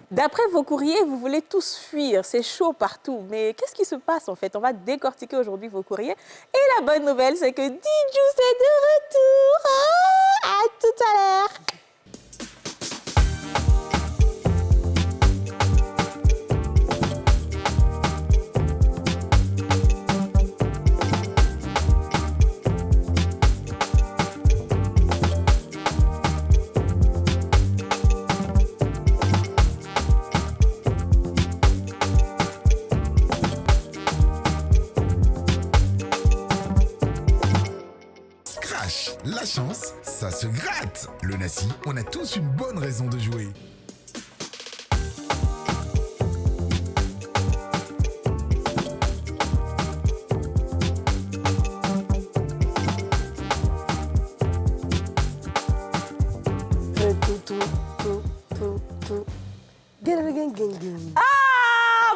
D'après vos courriers, vous voulez tous fuir. C'est chaud partout. Mais qu'est-ce qui se passe, en fait? On va décortiquer aujourd'hui vos courriers. Et la bonne nouvelle, c'est que Didjous est de retour. À tout à l'heure. La chance, ça se gratte. Le Nassi, on a tous une bonne raison de jouer.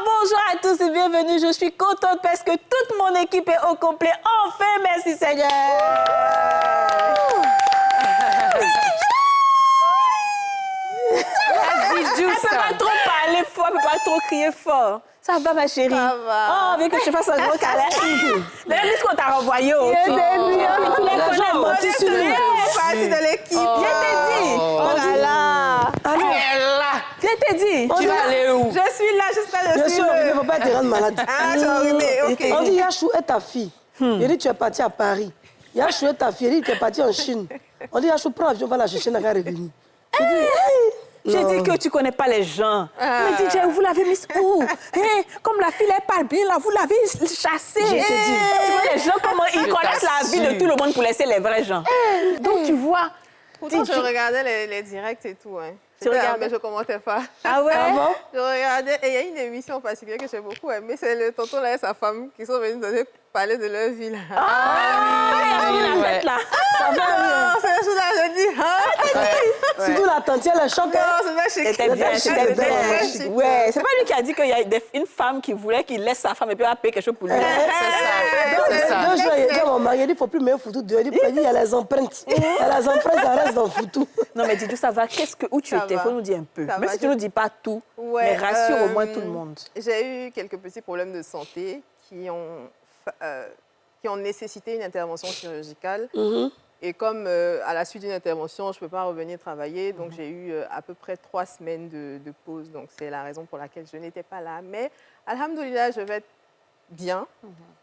Bonjour à tous et bienvenue. Je suis contente parce que toute mon équipe est au complet. Enfin, merci Seigneur. Elle ne peut pas trop parler fort, elle ne peut pas trop crier fort. Ça va, ma chérie? Ça va. Oh, avec que je te fasse un gros câlin. D'ailleurs, ce qu'on t'a renvoyé au Tu les connais, moi, tu es partie de l'équipe. Je t'ai dit. Oh là là. Je t'ai dit. Tu vas aller où? Je suis là, je Bien suis sûr, là. il ne faut pas te rendre malade. Ah, j'ai enrhumé, ok. On dit Yachou est ta fille. Il dit tu es parti à Paris. Yachou est ta fille. Il dit tu es parti en Chine. On dit Yachou, prends l'avion, va la chercher, n'a qu'à revenir. J'ai dit que tu ne connais pas les gens. Mais DJ, vous l'avez mise où? Comme la fille, elle parle bien, là, vous l'avez chassée. Je te dis. Tu vois, les gens, comment ils connaissent la vie de tout le monde pour laisser les vrais gens. Donc, tu vois. Pourtant, je regardais les directs et tout. Hein. Tu regardais? Mais je ne commentais pas. Ah ouais? Je regardais. Et il y a une émission en particulier que j'ai beaucoup aimée. C'est le tonton là et sa femme qui sont venus donner parler de leur vie. Là. Là. Ça va bien. C'est la chose là, je dis. Surtout la tante, elle est choquée. Non, c'est chic. C'était bien, c'était bien. très chic. Ouais, c'est pas lui qui a dit qu'il y a une femme qui voulait qu'il laisse sa femme et puis elle va payer quelque chose pour lui. C'est ça. Deux jours, il dit à mon mari, il dit, il ne faut plus mettre photo dehors. Il dit, il y a les empreintes. Il y a les empreintes, ça reste dans le foutou. Non, mais dis-nous, ça va. Où tu Ça étais? Il va. faut nous dire un peu. Ça Même va, si tu ne nous dis pas tout, Ouais, mais rassure au moins tout le monde. J'ai eu quelques petits problèmes de santé qui ont nécessité une intervention chirurgicale. Et comme à la suite d'une intervention, je ne peux pas revenir travailler, donc j'ai eu à peu près 3 semaines de pause. Donc c'est la raison pour laquelle je n'étais pas là. Mais alhamdoulilah, je vais être bien.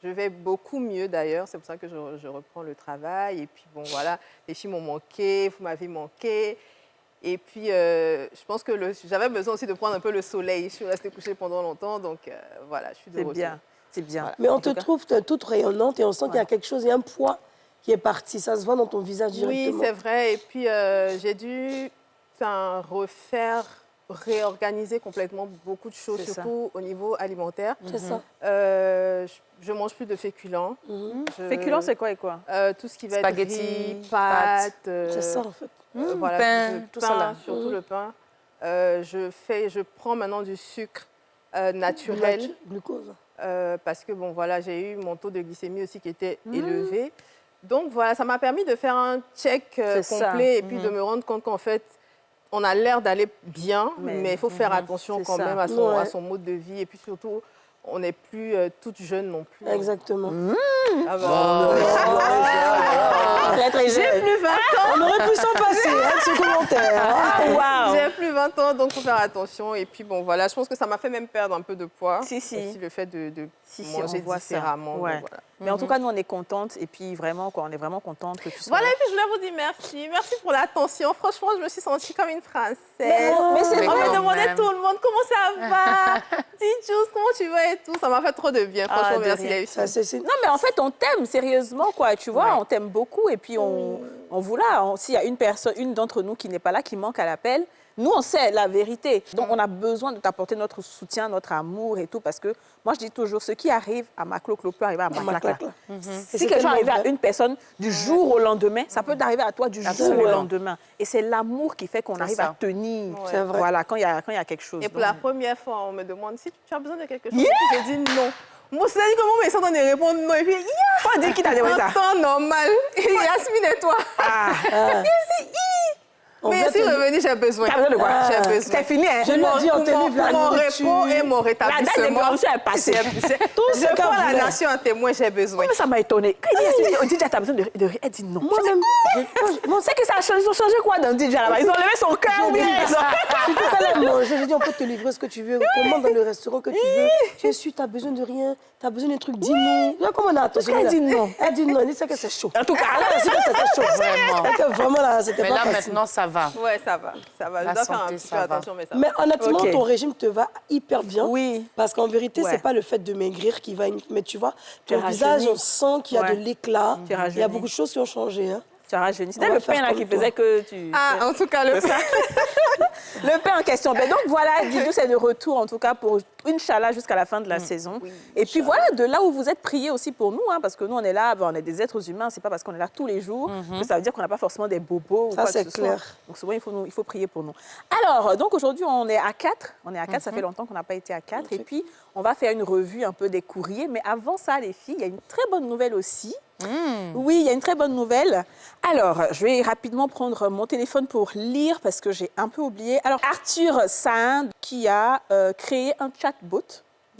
Je vais beaucoup mieux d'ailleurs. C'est pour ça que je reprends le travail. Et puis bon, voilà, les filles m'ont manqué, vous m'avez manqué. Et puis, je pense que j'avais besoin aussi de prendre un peu le soleil. Je suis restée couchée pendant longtemps, donc voilà, je suis de C'est retour. bien, c'est bien. Voilà. Mais on te trouve toute rayonnante et on sent qu'il y a quelque chose, il y a un poids qui est parti. Ça se voit dans ton visage directement. Oui, c'est vrai. Et puis, j'ai dû réorganiser complètement beaucoup de choses, C'est ça. surtout au niveau alimentaire. C'est ça. Je mange plus de féculents. Féculent, c'est quoi et quoi? Tout ce qui va Spaghetti, être riz, pâtes. C'est ça, en fait. Voilà, pain, tout ça là. surtout le pain. Je prends maintenant du sucre naturel. Glucose. Parce que bon, voilà, j'ai eu mon taux de glycémie aussi qui était élevé. Donc voilà, ça m'a permis de faire un check C'est ça. complet et puis de me rendre compte qu'en fait, on a l'air d'aller bien, mais il faut faire attention c'est quand ça. même Ouais. à son mode de vie. Et puis surtout, on n'est plus toute jeune non plus. Exactement. Ah bah. Très, très J'ai jeune. plus 20 ans. On aurait pu s'en passer, hein, de ce commentaire. Ah, wow. J'ai plus 20 ans, donc il faut faire attention. Et puis bon, voilà, je pense que ça m'a fait même perdre un peu de poids. Si, si. Aussi le fait de Si, manger on voit ça. différemment. donc Ouais. voilà. Mais en tout cas, nous, on est contentes. Et puis, vraiment, quoi, on est vraiment contentes que tu sois Voilà, là. et puis je voulais vous dire merci. Merci pour l'attention. Franchement, je me suis sentie comme une Française. Mais c'est On vrai. me quand demandait même. tout le monde comment ça va. Didjous, comment tu vas et tout. Ça m'a fait trop de bien. Franchement, de merci rien. les filles. Ça, c'est- Non, mais en fait, on t'aime, sérieusement, quoi. Tu vois, on t'aime beaucoup. Et puis, on vous là. S'il y a une d'entre nous qui n'est pas là, qui manque à l'appel, nous, on sait la vérité. Donc, on a besoin de t'apporter notre soutien, notre amour et tout. Parce que moi, je dis toujours, ce qui arrive à Maclo-Clo peut arriver à Maclac. Si quelque chose arrive à une personne du jour au lendemain, ça peut t'arriver à toi du jour Absolument. au lendemain. Et c'est l'amour qui fait qu'on arrive ça. à tenir. Ouais. C'est vrai. Voilà, quand il y a quelque chose. Et pour Donc, la première fois, on me demande si tu as besoin de quelque chose. Je dis non. Moi, c'est dit que mon médecin donne des réponses non. Et puis, faut dire qui t'a demandé ça. en temps normal. Et Yasmine et toi. Ah. Et c'est On Mais va si te- revenu, j'ai besoin. T'as besoin de quoi? J'ai besoin. C'est fini, hein? Je l'ai dit, on te livre la Mon nourriture. repos et mon La date de rétablissement. péremption est passée. ce Je qu'elle prends la voulait. nation en témoin, j'ai besoin. Mais ça m'a étonnée. Quand il dit, on dit, t'as besoin de riz. Elle dit non. Moi-même, On sait que ça a changé. Ils ont changé quoi dans DJ là-bas? Ils ont levé son cœur ou bien ils ont... si tu fais la manger, je dis, on peut te livrer ce que tu veux, commande dans le restaurant que tu veux. Tu es sûr, tu as besoin de rien, tu as besoin d'un truc, dis-nous. Regarde comment on a attention. qu'elle dit non? Elle dit non, elle dit c'est que c'est chaud. En tout cas, Elle a dit que c'était chaud. Vraiment. Elle était vraiment là, c'était Mais pas là, facile. maintenant, ça va. Ouais, ça va. Ça va. La Je dois faire un santé, petit peu ça va. attention, mais ça va. Mais honnêtement, Ok. ton régime te va hyper bien. Oui. Parce qu'en vérité, Ouais. c'est pas le fait de maigrir qui va... Mais tu vois, ton Tu visage, rajeunis. on sent qu'il y a Ouais. de l'éclat. Tu Il y a rajeunis. beaucoup de choses qui ont changé. Hein. Tu as rajeuni. On C'était va le faire pain là comme qui toi. faisait que tu... Ah, en tout cas, le pain. Le pain en question. Ben donc voilà, Didou, c'est de retour en tout cas pour Inch'Allah jusqu'à la fin de la saison. Et puis voilà, de là où vous êtes, priés aussi pour nous, hein, parce que nous on est là, ben, on est des êtres humains, c'est pas parce qu'on est là tous les jours que ça veut dire qu'on n'a pas forcément des bobos ou Ça, quoi que c'est ce clair. soit. Donc souvent il faut prier pour nous. Alors, donc aujourd'hui on est à 4. On est à 4, ça fait longtemps qu'on n'a pas été à 4. Et puis on va faire une revue un peu des courriers. Mais avant ça, les filles, il y a une très bonne nouvelle aussi. Oui, il y a une très bonne nouvelle. Alors, je vais rapidement prendre mon téléphone pour lire parce que j'ai un peu oublié. Alors, Arthur Saint qui a créé un chatbot.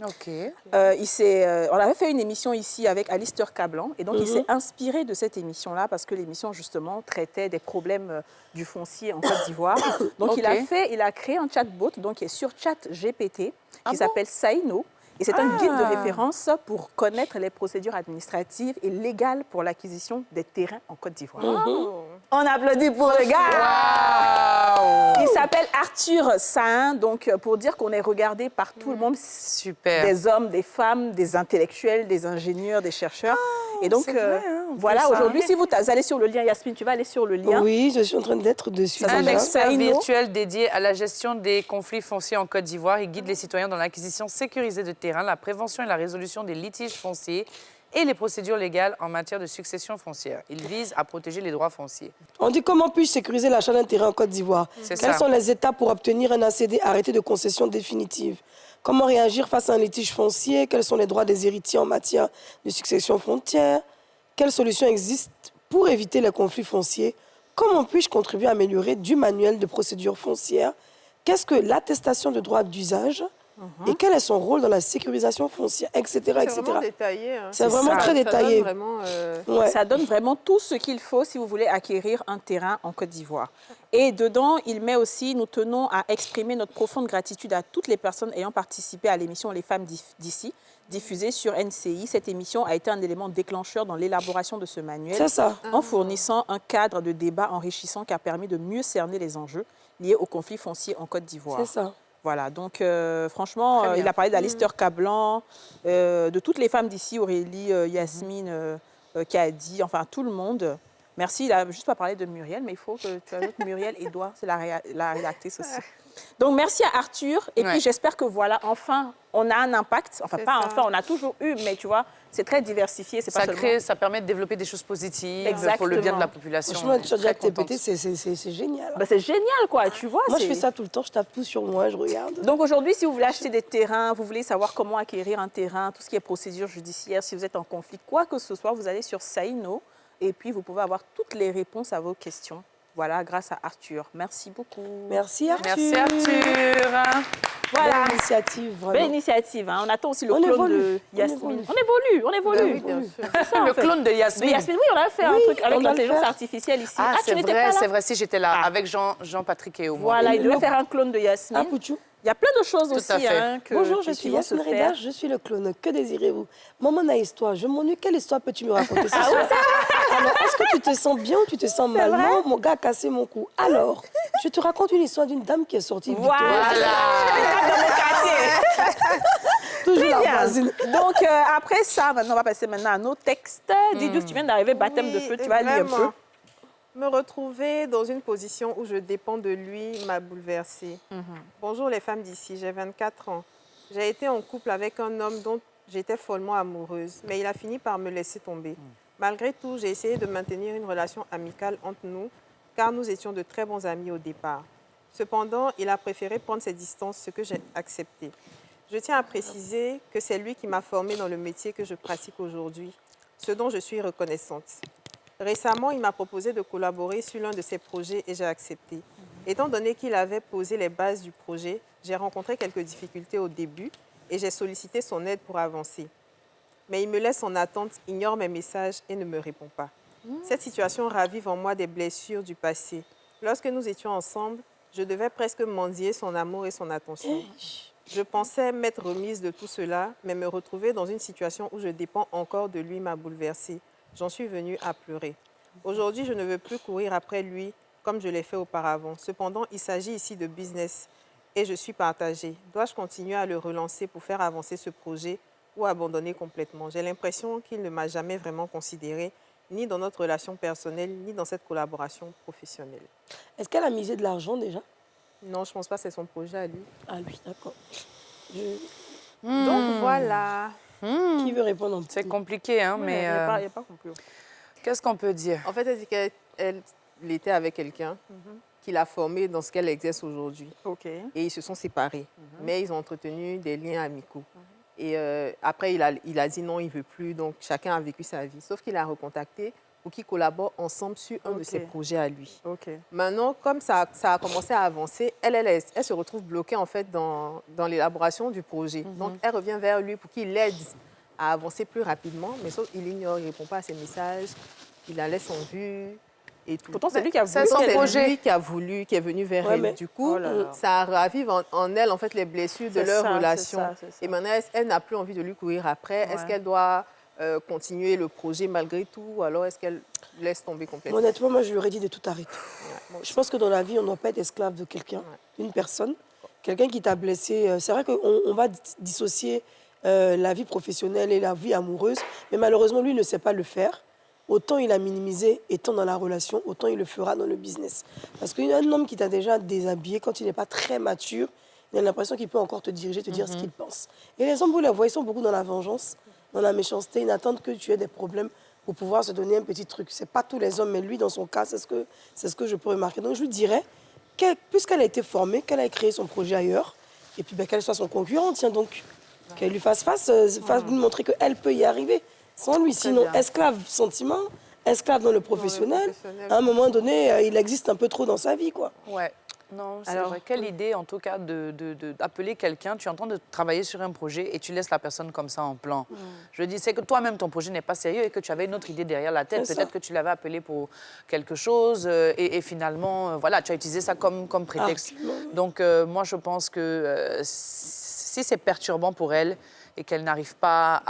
OK. On avait fait une émission ici avec Alistair Cablan et donc il s'est inspiré de cette émission-là parce que l'émission justement traitait des problèmes du foncier en Côte d'Ivoire. Donc Ok. il a créé un chatbot donc qui est sur ChatGPT Ah qui bon? s'appelle Saino. Et c'est un guide de référence pour connaître les procédures administratives et légales pour l'acquisition des terrains en Côte d'Ivoire. On applaudit pour le gars. Waouh! Il s'appelle Arthur Sain, donc pour dire qu'on est regardé par tout le monde, Super. des hommes, des femmes, des intellectuels, des ingénieurs, des chercheurs. Et donc c'est vrai, hein, on voilà, fait ça. aujourd'hui, si vous allez sur le lien, Yasmine, tu vas aller sur le lien. Oui, je suis en train d'être dessus. Ça Un s'appelle déjà. expert Saino. virtuel dédié à la gestion des conflits fonciers en Côte d'Ivoire. Il guide les citoyens dans l'acquisition sécurisée de terrains, la prévention et la résolution des litiges fonciers et les procédures légales en matière de succession foncière. Il vise à protéger les droits fonciers. On dit comment puis-je sécuriser l'achat d'un terrain en Côte d'Ivoire? C'est Quelles ça. sont les étapes pour obtenir un ACD arrêté de concession définitive? Comment réagir face à un litige foncier? Quels sont les droits des héritiers en matière de succession foncière? Quelles solutions existent pour éviter les conflits fonciers? Comment puis-je contribuer à améliorer du manuel de procédure foncière? Qu'est-ce que l'attestation de droit d'usage? Et quel est son rôle dans la sécurisation foncière, etc. C'est etc. vraiment détaillé. Hein. C'est vraiment ça. très Ça donne détaillé. vraiment, Ouais. Ça donne vraiment tout ce qu'il faut si vous voulez acquérir un terrain en Côte d'Ivoire. Et dedans, il met aussi, nous tenons à exprimer notre profonde gratitude à toutes les personnes ayant participé à l'émission Les Femmes d'ici, diffusée sur NCI. Cette émission a été un élément déclencheur dans l'élaboration de ce manuel, C'est ça. en fournissant un cadre de débat enrichissant qui a permis de mieux cerner les enjeux liés au conflit foncier en Côte d'Ivoire. C'est ça. Voilà, donc franchement, Très bien. il a parlé d'Alistair Cablan, de toutes les femmes d'ici, Aurélie, Yasmine, qui a dit, enfin tout le monde. Merci, il n'a juste pas parlé de Muriel, mais il faut que tu ajoutes Muriel Edouard, c'est la rédactrice aussi. Donc merci à Arthur, et Ouais. puis j'espère que voilà, enfin, on a un impact. Enfin, C'est pas ça. enfin, on a toujours eu, mais tu vois, c'est très diversifié, c'est pas seulement... Ça permet de développer des choses positives pour le bien de Exactement. la population. Franchement, On est sur très ChatGPT, contente. c'est génial. Ben, c'est génial, quoi, tu vois. Moi, je c'est- fais ça tout le temps. Je tape tout sur moi, je regarde. Donc aujourd'hui, si vous voulez acheter des terrains, vous voulez savoir comment acquérir un terrain, tout ce qui est procédure judiciaire, si vous êtes en conflit, quoi que ce soit, vous allez sur Saino et puis vous pouvez avoir toutes les réponses à vos questions. Voilà, grâce à Arthur. Merci beaucoup. Merci, Arthur. Merci Arthur. Voilà. Belle initiative, vraiment. Belle initiative. Hein. On attend aussi le On clone évolue. de On Yasmine. évolue. On évolue. oui, bien sûr. C'est ça, en Le fait. clone de De Yasmine. Yasmine, oui, on a fait un Oui, truc avec on doit le l'intelligence faire. artificielle ici. Ah, tu c'est n'étais pas là? vrai, si j'étais là Ah. avec Jean-Patrick et Omo. Voilà, il devait Non. faire un clone de Yasmine. Ah, Pouchou. Il y a plein de choses Tout aussi à fait. hein, Bonjour, je qui suis vont se Yasmine faire. Reda, je suis le clone. Que désirez-vous? Maman Naïs-toi, je m'ennuie. Quelle histoire peux-tu me raconter ce soir? Alors, est-ce que tu te sens bien ou tu te sens mal? vrai? Non, mon gars a cassé mon cou. Alors, je te raconte une histoire d'une dame qui est sortie victorieuse. Voilà. Dans mon quartier. Toujours Très la bien. voisine. Donc, après ça, maintenant, on va passer maintenant à nos textes. Didou, tu viens d'arriver, baptême de Oui, feu, tu vas lire un peu. vraiment. Me retrouver dans une position où je dépends de lui m'a bouleversée. Bonjour les femmes d'ici, j'ai 24 ans. J'ai été en couple avec un homme dont j'étais follement amoureuse, mais il a fini par me laisser tomber. Malgré tout, j'ai essayé de maintenir une relation amicale entre nous, car nous étions de très bons amis au départ. Cependant, il a préféré prendre ses distances, ce que j'ai accepté. Je tiens à préciser que c'est lui qui m'a formée dans le métier que je pratique aujourd'hui, ce dont je suis reconnaissante. Récemment, il m'a proposé de collaborer sur l'un de ses projets et j'ai accepté. Étant donné qu'il avait posé les bases du projet, j'ai rencontré quelques difficultés au début et j'ai sollicité son aide pour avancer. Mais il me laisse en attente, ignore mes messages et ne me répond pas. Cette situation ravive en moi des blessures du passé. Lorsque nous étions ensemble, je devais presque mendier son amour et son attention. Je pensais m'être remise de tout cela, mais me retrouver dans une situation où je dépends encore de lui m'a bouleversée. J'en suis venue à pleurer. Aujourd'hui, je ne veux plus courir après lui comme je l'ai fait auparavant. Cependant, il s'agit ici de business et je suis partagée. Dois-je continuer à le relancer pour faire avancer ce projet ou abandonner complètement? J'ai l'impression qu'il ne m'a jamais vraiment considérée, ni dans notre relation personnelle, ni dans cette collaboration professionnelle. Est-ce qu'elle a misé de l'argent déjà? Non, je ne pense pas que c'est son projet à lui. Ah oui, d'accord. Donc voilà. Qui veut répondre en C'est petit? compliqué, hein, mais Il n'y a pas conclu. qu'est-ce qu'on peut dire? En fait, elle dit qu'elle était avec quelqu'un qui l'a formée dans ce qu'elle exerce aujourd'hui. OK. Et ils se sont séparés. Mais ils ont entretenu des liens amicaux. Et après, il a dit non, il ne veut plus. Donc, chacun a vécu sa vie. Sauf qu'il a recontacté pour qu'ils collaborent ensemble sur un de ses projets à lui. OK. Maintenant, comme ça a commencé à avancer, elle se retrouve bloquée en fait dans l'élaboration du projet. Donc, elle revient vers lui pour qu'il l'aide à avancer plus rapidement. Mais sauf qu'il ignore, il ne répond pas à ses messages, il la laisse en vue et tout. Pourtant, c'est lui qui a voulu. Pourtant, qu'elle- c'est lui qui a voulu, qui est venu vers Ouais, elle. mais- Du coup, Oh là là. ça ravive en elle en fait les blessures de C'est leur ça, relation. c'est ça. Et maintenant, elle n'a plus envie de lui courir après. Est-ce Ouais. qu'elle doit continuer le projet malgré tout, ou alors est-ce qu'elle laisse tomber complètement? Honnêtement, moi, je lui aurais dit de tout arrêter. Je pense que dans la vie, on ne doit pas être esclave de quelqu'un, d'une personne. Quelqu'un qui t'a blessé. C'est vrai qu'on va dissocier la vie professionnelle et la vie amoureuse, mais malheureusement, lui, il ne sait pas le faire. Autant il a minimisé étant dans la relation, autant il le fera dans le business. Parce qu'un homme qui t'a déjà déshabillé, quand il n'est pas très mature, il a l'impression qu'il peut encore te diriger, te dire ce qu'il pense. Et les hommes, vous les voyez, ils sont beaucoup dans la vengeance, dans la méchanceté. Ils attendent que tu aies des problèmes pour pouvoir se donner un petit truc. Ce n'est pas tous les hommes, mais lui, dans son cas, c'est ce que je peux remarquer. Donc je lui dirais, puisqu'elle a été formée, qu'elle ait créé son projet ailleurs, et puis qu'elle soit son concurrent, tiens donc, qu'elle lui fasse face, lui montrer qu'elle peut y arriver. Sans lui, sinon, bien. esclave sentiment, esclave dans le professionnel, professionnel. à un moment donné, il existe un peu trop dans sa vie, quoi. Ouais. Non, c'est Alors, vrai. Quelle idée, en tout cas, d'appeler quelqu'un. Tu es en train de travailler sur un projet et tu laisses la personne comme ça en plan. Je dis, c'est que toi-même, ton projet n'est pas sérieux et que tu avais une autre idée derrière la tête. C'est Peut-être ça. que tu l'avais appelé pour quelque chose et finalement, voilà, tu as utilisé ça comme prétexte. Donc, moi, je pense que si c'est perturbant pour elle et qu'elle n'arrive pas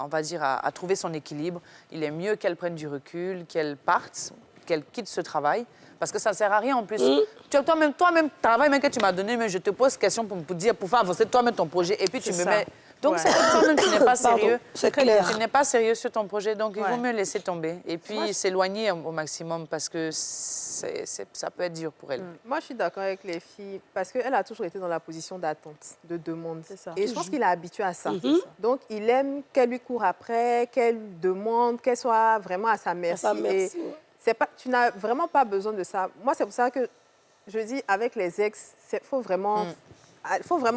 on va dire, à trouver son équilibre, il est mieux qu'elle prenne du recul, qu'elle parte, qu'elle quitte ce travail. Parce que ça ne sert à rien en plus. Toi-même, travail même que tu m'as donné, mais je te pose question pour faire avancer toi-même ton projet. Et puis tu me ça. mets. Donc Ouais. c'est que toi-même, tu n'es pas Pardon, sérieux. c'est clair. Tu n'es pas sérieux sur ton projet. Donc il Ouais. vaut mieux laisser tomber. Et puis s'éloigner au maximum parce que ça peut être dur pour elle. Moi, je suis d'accord avec les filles parce qu'elle a toujours été dans la position d'attente, de demande. C'est ça. Et je pense qu'il est habitué à ça. Donc, il aime qu'elle lui court après, qu'elle demande, qu'elle soit vraiment à sa merci. sa merci, Et ouais. tu n'as vraiment pas besoin de ça. Moi, c'est pour ça que je dis, avec les ex, il faut vraiment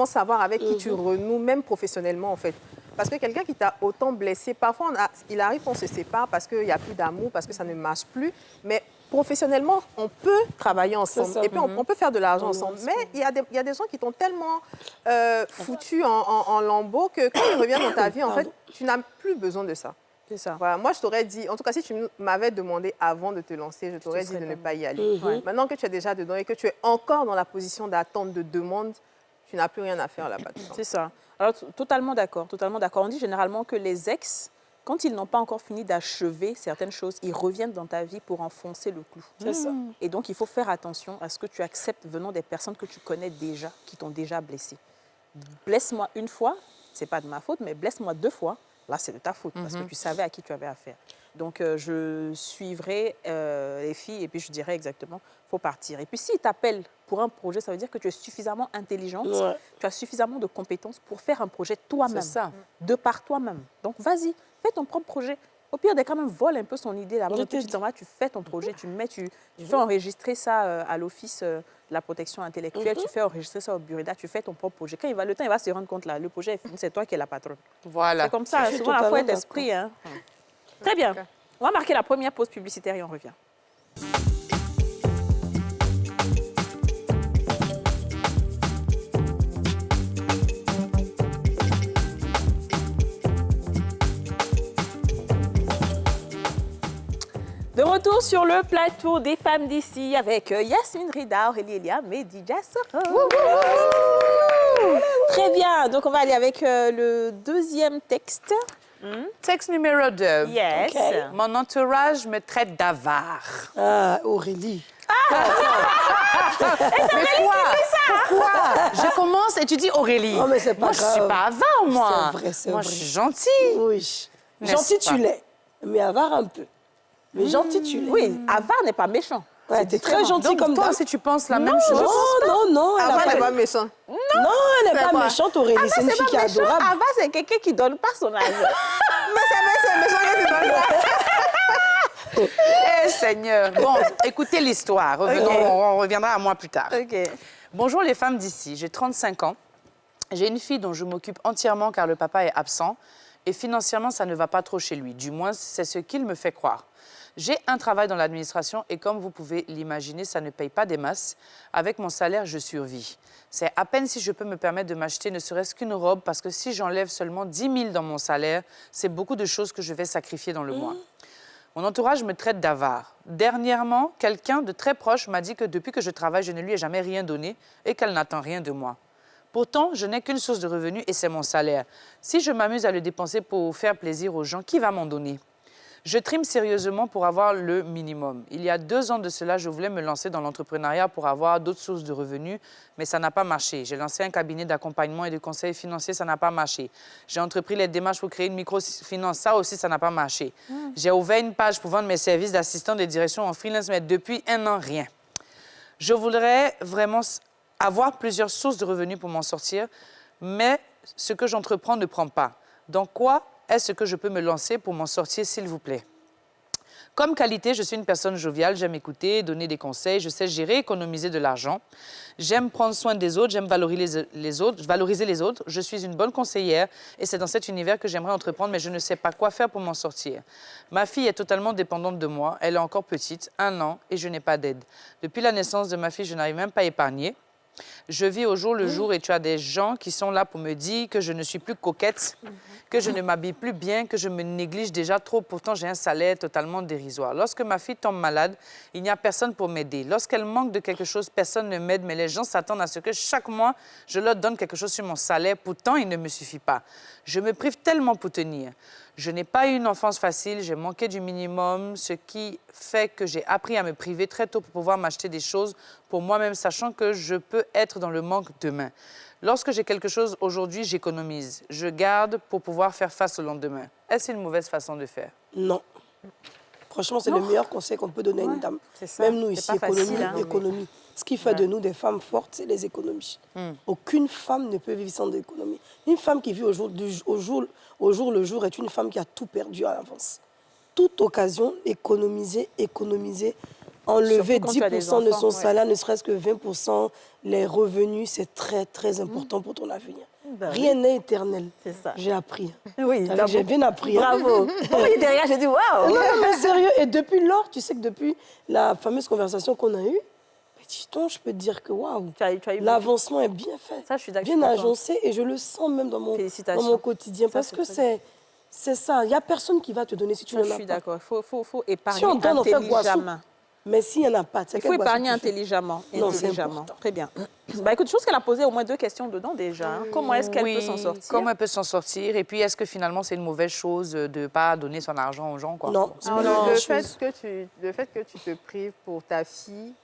savoir avec qui tu renoues, même professionnellement, en fait. Parce que quelqu'un qui t'a autant blessé, parfois, il arrive qu'on se sépare parce qu'il n'y a plus d'amour, parce que ça ne marche plus. Mais professionnellement, on peut travailler ensemble. ça. Et puis, on peut faire de l'argent ensemble. Mais il y a des gens qui t'ont tellement foutu en lambeaux que quand ils reviennent dans ta vie, en fait, tu n'as plus besoin de ça. C'est ça. Voilà, moi, je t'aurais dit, en tout cas, si tu m'avais demandé avant de te lancer, je t'aurais dit de ne pas y aller. Maintenant que tu es déjà dedans et que tu es encore dans la position d'attente, de demande, tu n'as plus rien à faire là-bas. C'est ça. Alors, totalement d'accord, totalement d'accord. On dit généralement que les ex, quand ils n'ont pas encore fini d'achever certaines choses, ils reviennent dans ta vie pour enfoncer le clou. C'est ça. Et donc, il faut faire attention à ce que tu acceptes venant des personnes que tu connais déjà, qui t'ont déjà blessé. Blesse-moi une fois, c'est pas de ma faute, mais blesse-moi 2 fois, là, c'est de ta faute, parce que tu savais à qui tu avais affaire. Donc, je suivrai les filles et puis je dirais exactement, il faut partir. Et puis, s'ils t'appellent pour un projet, ça veut dire que tu es suffisamment intelligente, Ouais. tu as suffisamment de compétences pour faire un projet toi-même, C'est ça. de par toi-même. Donc, vas-y, fais ton propre projet. Au pire des cas, même vole un peu son idée là-bas. Je Et puis, te tu t'en vas, tu fais ton projet, tu fais enregistrer ça à l'Office de la protection intellectuelle, tu fais enregistrer ça au Burida, tu fais ton propre projet. Quand le temps, il va se rendre compte là, le projet est fini, c'est toi qui es la patronne. Voilà. C'est comme ça, Je suis souvent la foi est totalement d'esprit. Hein. Très bien. On va marquer la première pause publicitaire et on revient. De retour sur le plateau des femmes d'ici avec Yasmine Rida, Aurélie Eliam et Dija Soro. Très bien, donc on va aller avec le deuxième texte. Texte numéro 2. Yes. Ok. Mon entourage me traite d'avare. Ah, Aurélie. Mais quoi? Pourquoi? Je commence et tu dis Aurélie. Oh, mais c'est pas moi, je grave. suis pas avare, moi. C'est vrai, c'est moi, vrai. je suis gentille. Oui. N'est-ce Gentil, pas? tu l'es. Mais avare un peu. Mais gentil, tu l'es. Oui, avare n'est pas méchant. Ouais, t'es très gentil Donc, comme toi dame. aussi, tu penses la même chose? Non, elle Avant, elle n'est a pas méchante. Non, elle n'est C'est pas quoi? méchante, Aurélie. C'est une fille qui est adorable. Avare, c'est quelqu'un qui donne pas son argent. Mais c'est méchant que tu donnes ça. Eh, Seigneur. Bon, écoutez l'histoire. Revenons, Ok. on reviendra à moi plus tard. OK. Bonjour les femmes d'ici. J'ai 35 ans. J'ai une fille dont je m'occupe entièrement car le papa est absent. Et financièrement, ça ne va pas trop chez lui. Du moins, c'est ce qu'il me fait croire. J'ai un travail dans l'administration et comme vous pouvez l'imaginer, ça ne paye pas des masses. Avec mon salaire, je survis. C'est à peine si je peux me permettre de m'acheter ne serait-ce qu'une robe parce que si j'enlève seulement 10 000 dans mon salaire, c'est beaucoup de choses que je vais sacrifier dans le mois. Mon entourage me traite d'avare. Dernièrement, quelqu'un de très proche m'a dit que depuis que je travaille, je ne lui ai jamais rien donné et qu'elle n'attend rien de moi. Pourtant, je n'ai qu'une source de revenus et c'est mon salaire. Si je m'amuse à le dépenser pour faire plaisir aux gens, qui va m'en donner? Je trime sérieusement pour avoir le minimum. Il y a 2 ans de cela, je voulais me lancer dans l'entrepreneuriat pour avoir d'autres sources de revenus, mais ça n'a pas marché. J'ai lancé un cabinet d'accompagnement et de conseil financier, ça n'a pas marché. J'ai entrepris les démarches pour créer une microfinance, ça aussi, ça n'a pas marché. J'ai ouvert une page pour vendre mes services d'assistant de direction en freelance, mais depuis 1 an, rien. Je voudrais vraiment avoir plusieurs sources de revenus pour m'en sortir, mais ce que j'entreprends ne prend pas. Donc, quoi est-ce que je peux me lancer pour m'en sortir, s'il vous plaît? Comme qualité, je suis une personne joviale, j'aime écouter, donner des conseils, je sais gérer, économiser de l'argent. J'aime prendre soin des autres, j'aime valoriser les autres. Je suis une bonne conseillère et c'est dans cet univers que j'aimerais entreprendre, mais je ne sais pas quoi faire pour m'en sortir. Ma fille est totalement dépendante de moi, elle est encore petite, 1 an, et je n'ai pas d'aide. Depuis la naissance de ma fille, je n'arrive même pas à épargner. Je vis au jour le jour et tu as des gens qui sont là pour me dire que je ne suis plus coquette, que je ne m'habille plus bien, que je me néglige déjà trop. Pourtant, j'ai un salaire totalement dérisoire. Lorsque ma fille tombe malade, il n'y a personne pour m'aider. Lorsqu'elle manque de quelque chose, personne ne m'aide, mais les gens s'attendent à ce que chaque mois, je leur donne quelque chose sur mon salaire. Pourtant, il ne me suffit pas. Je me prive tellement pour tenir. Je n'ai pas eu une enfance facile, j'ai manqué du minimum, ce qui fait que j'ai appris à me priver très tôt pour pouvoir m'acheter des choses pour moi-même, sachant que je peux être dans le manque demain. Lorsque j'ai quelque chose aujourd'hui, j'économise. Je garde pour pouvoir faire face au lendemain. Est-ce une mauvaise façon de faire? Non. Franchement, c'est le meilleur conseil qu'on peut donner à une dame. c'est ça. Même nous, C'est ici, pas économie, facile, hein. économie. Ce qui fait de nous des femmes fortes, c'est les économies. Aucune femme ne peut vivre sans économie. Une femme qui vit au jour le jour est une femme qui a tout perdu à l'avance. Toute occasion, économiser, enlever Surtout quand tu as des 10% de son enfants, salaire, ne serait-ce que 20%, les revenus, c'est très, très important pour ton avenir. Ben Rien n'est éternel. C'est ça. J'ai appris. Oui, J'ai bien appris. hein. bravo. Oui, derrière, j'ai dit waouh. Non, mais sérieux. Et depuis lors, tu sais que depuis la fameuse conversation qu'on a eue, dis-donc, je peux te dire que waouh, Tu as eu l'avancement est bien fait. Ça, je suis d'accord. Bien agencé et je le sens même dans mon quotidien. Ça, Parce c'est que très c'est ça. Il n'y a personne qui va te donner si tu Ça, n'en je as suis pas. d'accord. Il faut épargner Si on donne, on fait boisson. intelligemment. Mais s'il n'y en a pas, tu sais Il faut quelle boisson épargner tu fais? intelligemment. Non, c'est intelligemment. important. Très bien. Bah, écoute, je pense qu'elle a posé au moins 2 questions dedans déjà. hein. Comment est-ce qu'elle peut s'en sortir? Comment elle peut s'en sortir? Et puis, est-ce que finalement, c'est une mauvaise chose de ne pas donner son argent aux gens, quoi? Non, c'est Alors, pas une le bonne fait chose. que tu te prives pour ta fille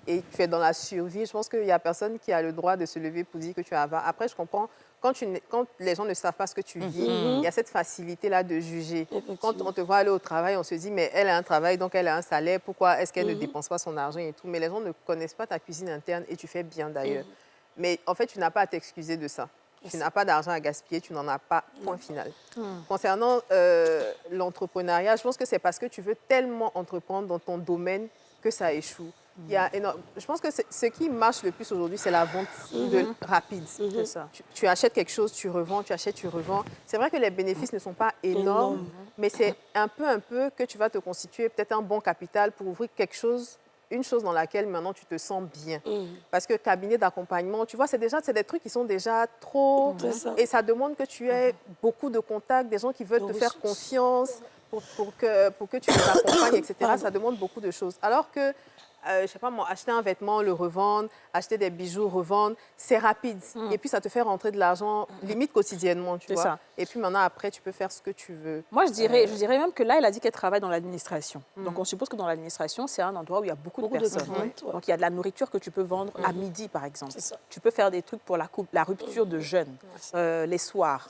et que tu es dans la survie, je pense qu'il n'y a personne qui a le droit de se lever pour dire que tu as avare. Après, je comprends, quand les gens ne savent pas ce que tu vis, il y a cette facilité-là de juger. Quand on te voit aller au travail, on se dit, mais elle a un travail, donc elle a un salaire, pourquoi est-ce qu'elle ne dépense pas son argent et tout? Mais les gens ne connaissent pas ta cuisine interne et tu fais bien d'ailleurs. Mais en fait, tu n'as pas à t'excuser de ça. Tu n'as pas d'argent à gaspiller, tu n'en as pas, point final. Concernant l'entrepreneuriat, je pense que c'est parce que tu veux tellement entreprendre dans ton domaine que ça échoue. Je pense que ce qui marche le plus aujourd'hui, c'est la vente rapide. C'est ça. Tu achètes quelque chose, tu revends, tu achètes, tu revends. C'est vrai que les bénéfices ne sont pas énormes, mais c'est un peu que tu vas te constituer peut-être un bon capital pour ouvrir une chose dans laquelle maintenant tu te sens bien. Parce que cabinet d'accompagnement, tu vois, c'est des trucs qui sont déjà trop... Et ça demande que tu aies beaucoup de contacts, des gens qui veulent te faire confiance pour que tu les accompagnes, etc. Ça demande beaucoup de choses. Alors que, je sais pas moi, acheter un vêtement, le revendre, acheter des bijoux, revendre, c'est rapide. Et puis, ça te fait rentrer de l'argent, limite quotidiennement, tu vois. Ça. Et puis maintenant, après, tu peux faire ce que tu veux. Moi, je dirais même que là, elle a dit qu'elle travaille dans l'administration. Donc, on suppose que dans l'administration, c'est un endroit où il y a beaucoup de personnes. Donc, il y a de la nourriture que tu peux vendre à midi, par exemple. Tu peux faire des trucs pour la rupture de jeûne, les soirs.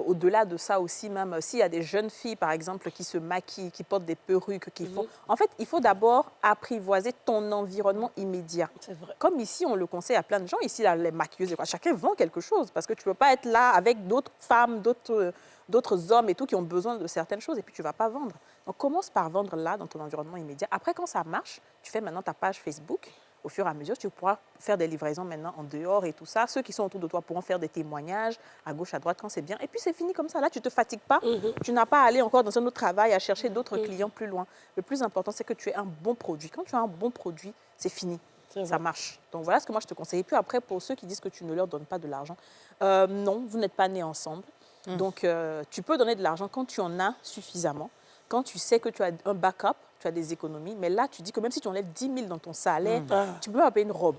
Au-delà de ça aussi, même s'il y a des jeunes filles, par exemple, qui se maquillent, qui portent des perruques, qui font... En fait, il faut d'abord apprivoiser ton environnement immédiat. C'est vrai. Comme ici, on le conseille à plein de gens. Ici, là, les maquilleuses, et quoi. Chacun vend quelque chose parce que tu ne peux pas être là avec d'autres femmes, d'autres hommes et tout qui ont besoin de certaines choses et puis tu ne vas pas vendre. Donc, commence par vendre là, dans ton environnement immédiat. Après, quand ça marche, tu fais maintenant ta page Facebook. Au fur et à mesure, tu pourras faire des livraisons maintenant en dehors et tout ça. Ceux qui sont autour de toi pourront faire des témoignages à gauche, à droite quand c'est bien. Et puis, c'est fini comme ça. Là, tu ne te fatigues pas. Tu n'as pas à aller encore dans un autre travail, à chercher d'autres clients plus loin. Le plus important, c'est que tu aies un bon produit. Quand tu as un bon produit, c'est fini. Ça marche. Donc, voilà ce que moi, je te conseille. Et puis après, pour ceux qui disent que tu ne leur donnes pas de l'argent, non, vous n'êtes pas nés ensemble. Donc, tu peux donner de l'argent quand tu en as suffisamment, quand tu sais que tu as un backup, tu as des économies. Mais là, tu dis que même si tu enlèves 10 000 dans ton salaire, tu peux pas payer une robe.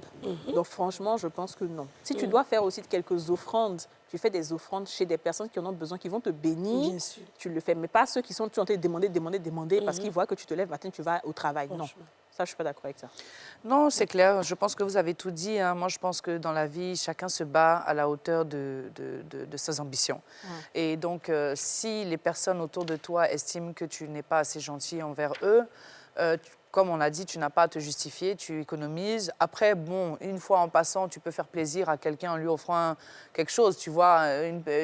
Donc, franchement, je pense que non. Si tu dois faire aussi quelques offrandes, tu fais des offrandes chez des personnes qui en ont besoin, qui vont te bénir, tu le fais. Mais pas ceux qui sont en train de demander parce qu'ils voient que tu te lèves matin, tu vas au travail. Non. Ça, je ne suis pas d'accord avec ça. Non, c'est clair. Je pense que vous avez tout dit. Hein. Moi, je pense que dans la vie, chacun se bat à la hauteur de ses ambitions. Et donc, si les personnes autour de toi estiment que tu n'es pas assez gentil envers eux, comme on l'a dit, tu n'as pas à te justifier, tu économises. Après, bon, une fois en passant, tu peux faire plaisir à quelqu'un en lui offrant quelque chose. Tu vois,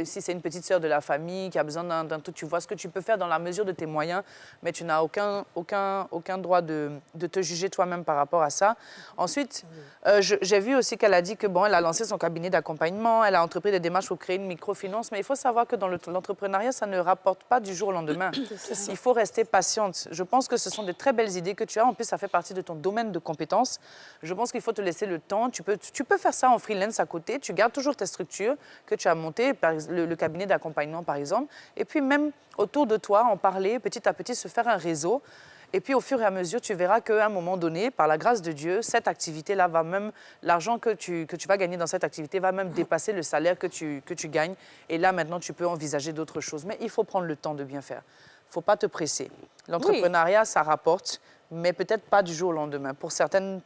si c'est une petite sœur de la famille qui a besoin d'un truc, tu vois ce que tu peux faire dans la mesure de tes moyens, mais tu n'as aucun droit de te juger toi-même par rapport à ça. Ensuite, j'ai vu aussi qu'elle a dit que, bon, elle a lancé son cabinet d'accompagnement, elle a entrepris des démarches pour créer une microfinance, mais il faut savoir que dans l'entrepreneuriat, ça ne rapporte pas du jour au lendemain. Il faut rester patiente. Je pense que ce sont de très belles idées que tu as. En plus, ça fait partie de ton domaine de compétences. Je pense qu'il faut te laisser le temps. Tu peux faire ça en freelance à côté. Tu gardes toujours tes structures que tu as montées, le cabinet d'accompagnement, par exemple. Et puis, même autour de toi, en parler, petit à petit, se faire un réseau. Et puis, au fur et à mesure, tu verras qu'à un moment donné, par la grâce de Dieu, cette activité-là va même... L'argent que tu vas gagner dans cette activité va même dépasser le salaire que tu gagnes. Et là, maintenant, tu peux envisager d'autres choses. Mais il faut prendre le temps de bien faire. Il ne faut pas te presser. L'entrepreneuriat, ça rapporte, mais peut-être pas du jour au lendemain. Pour certains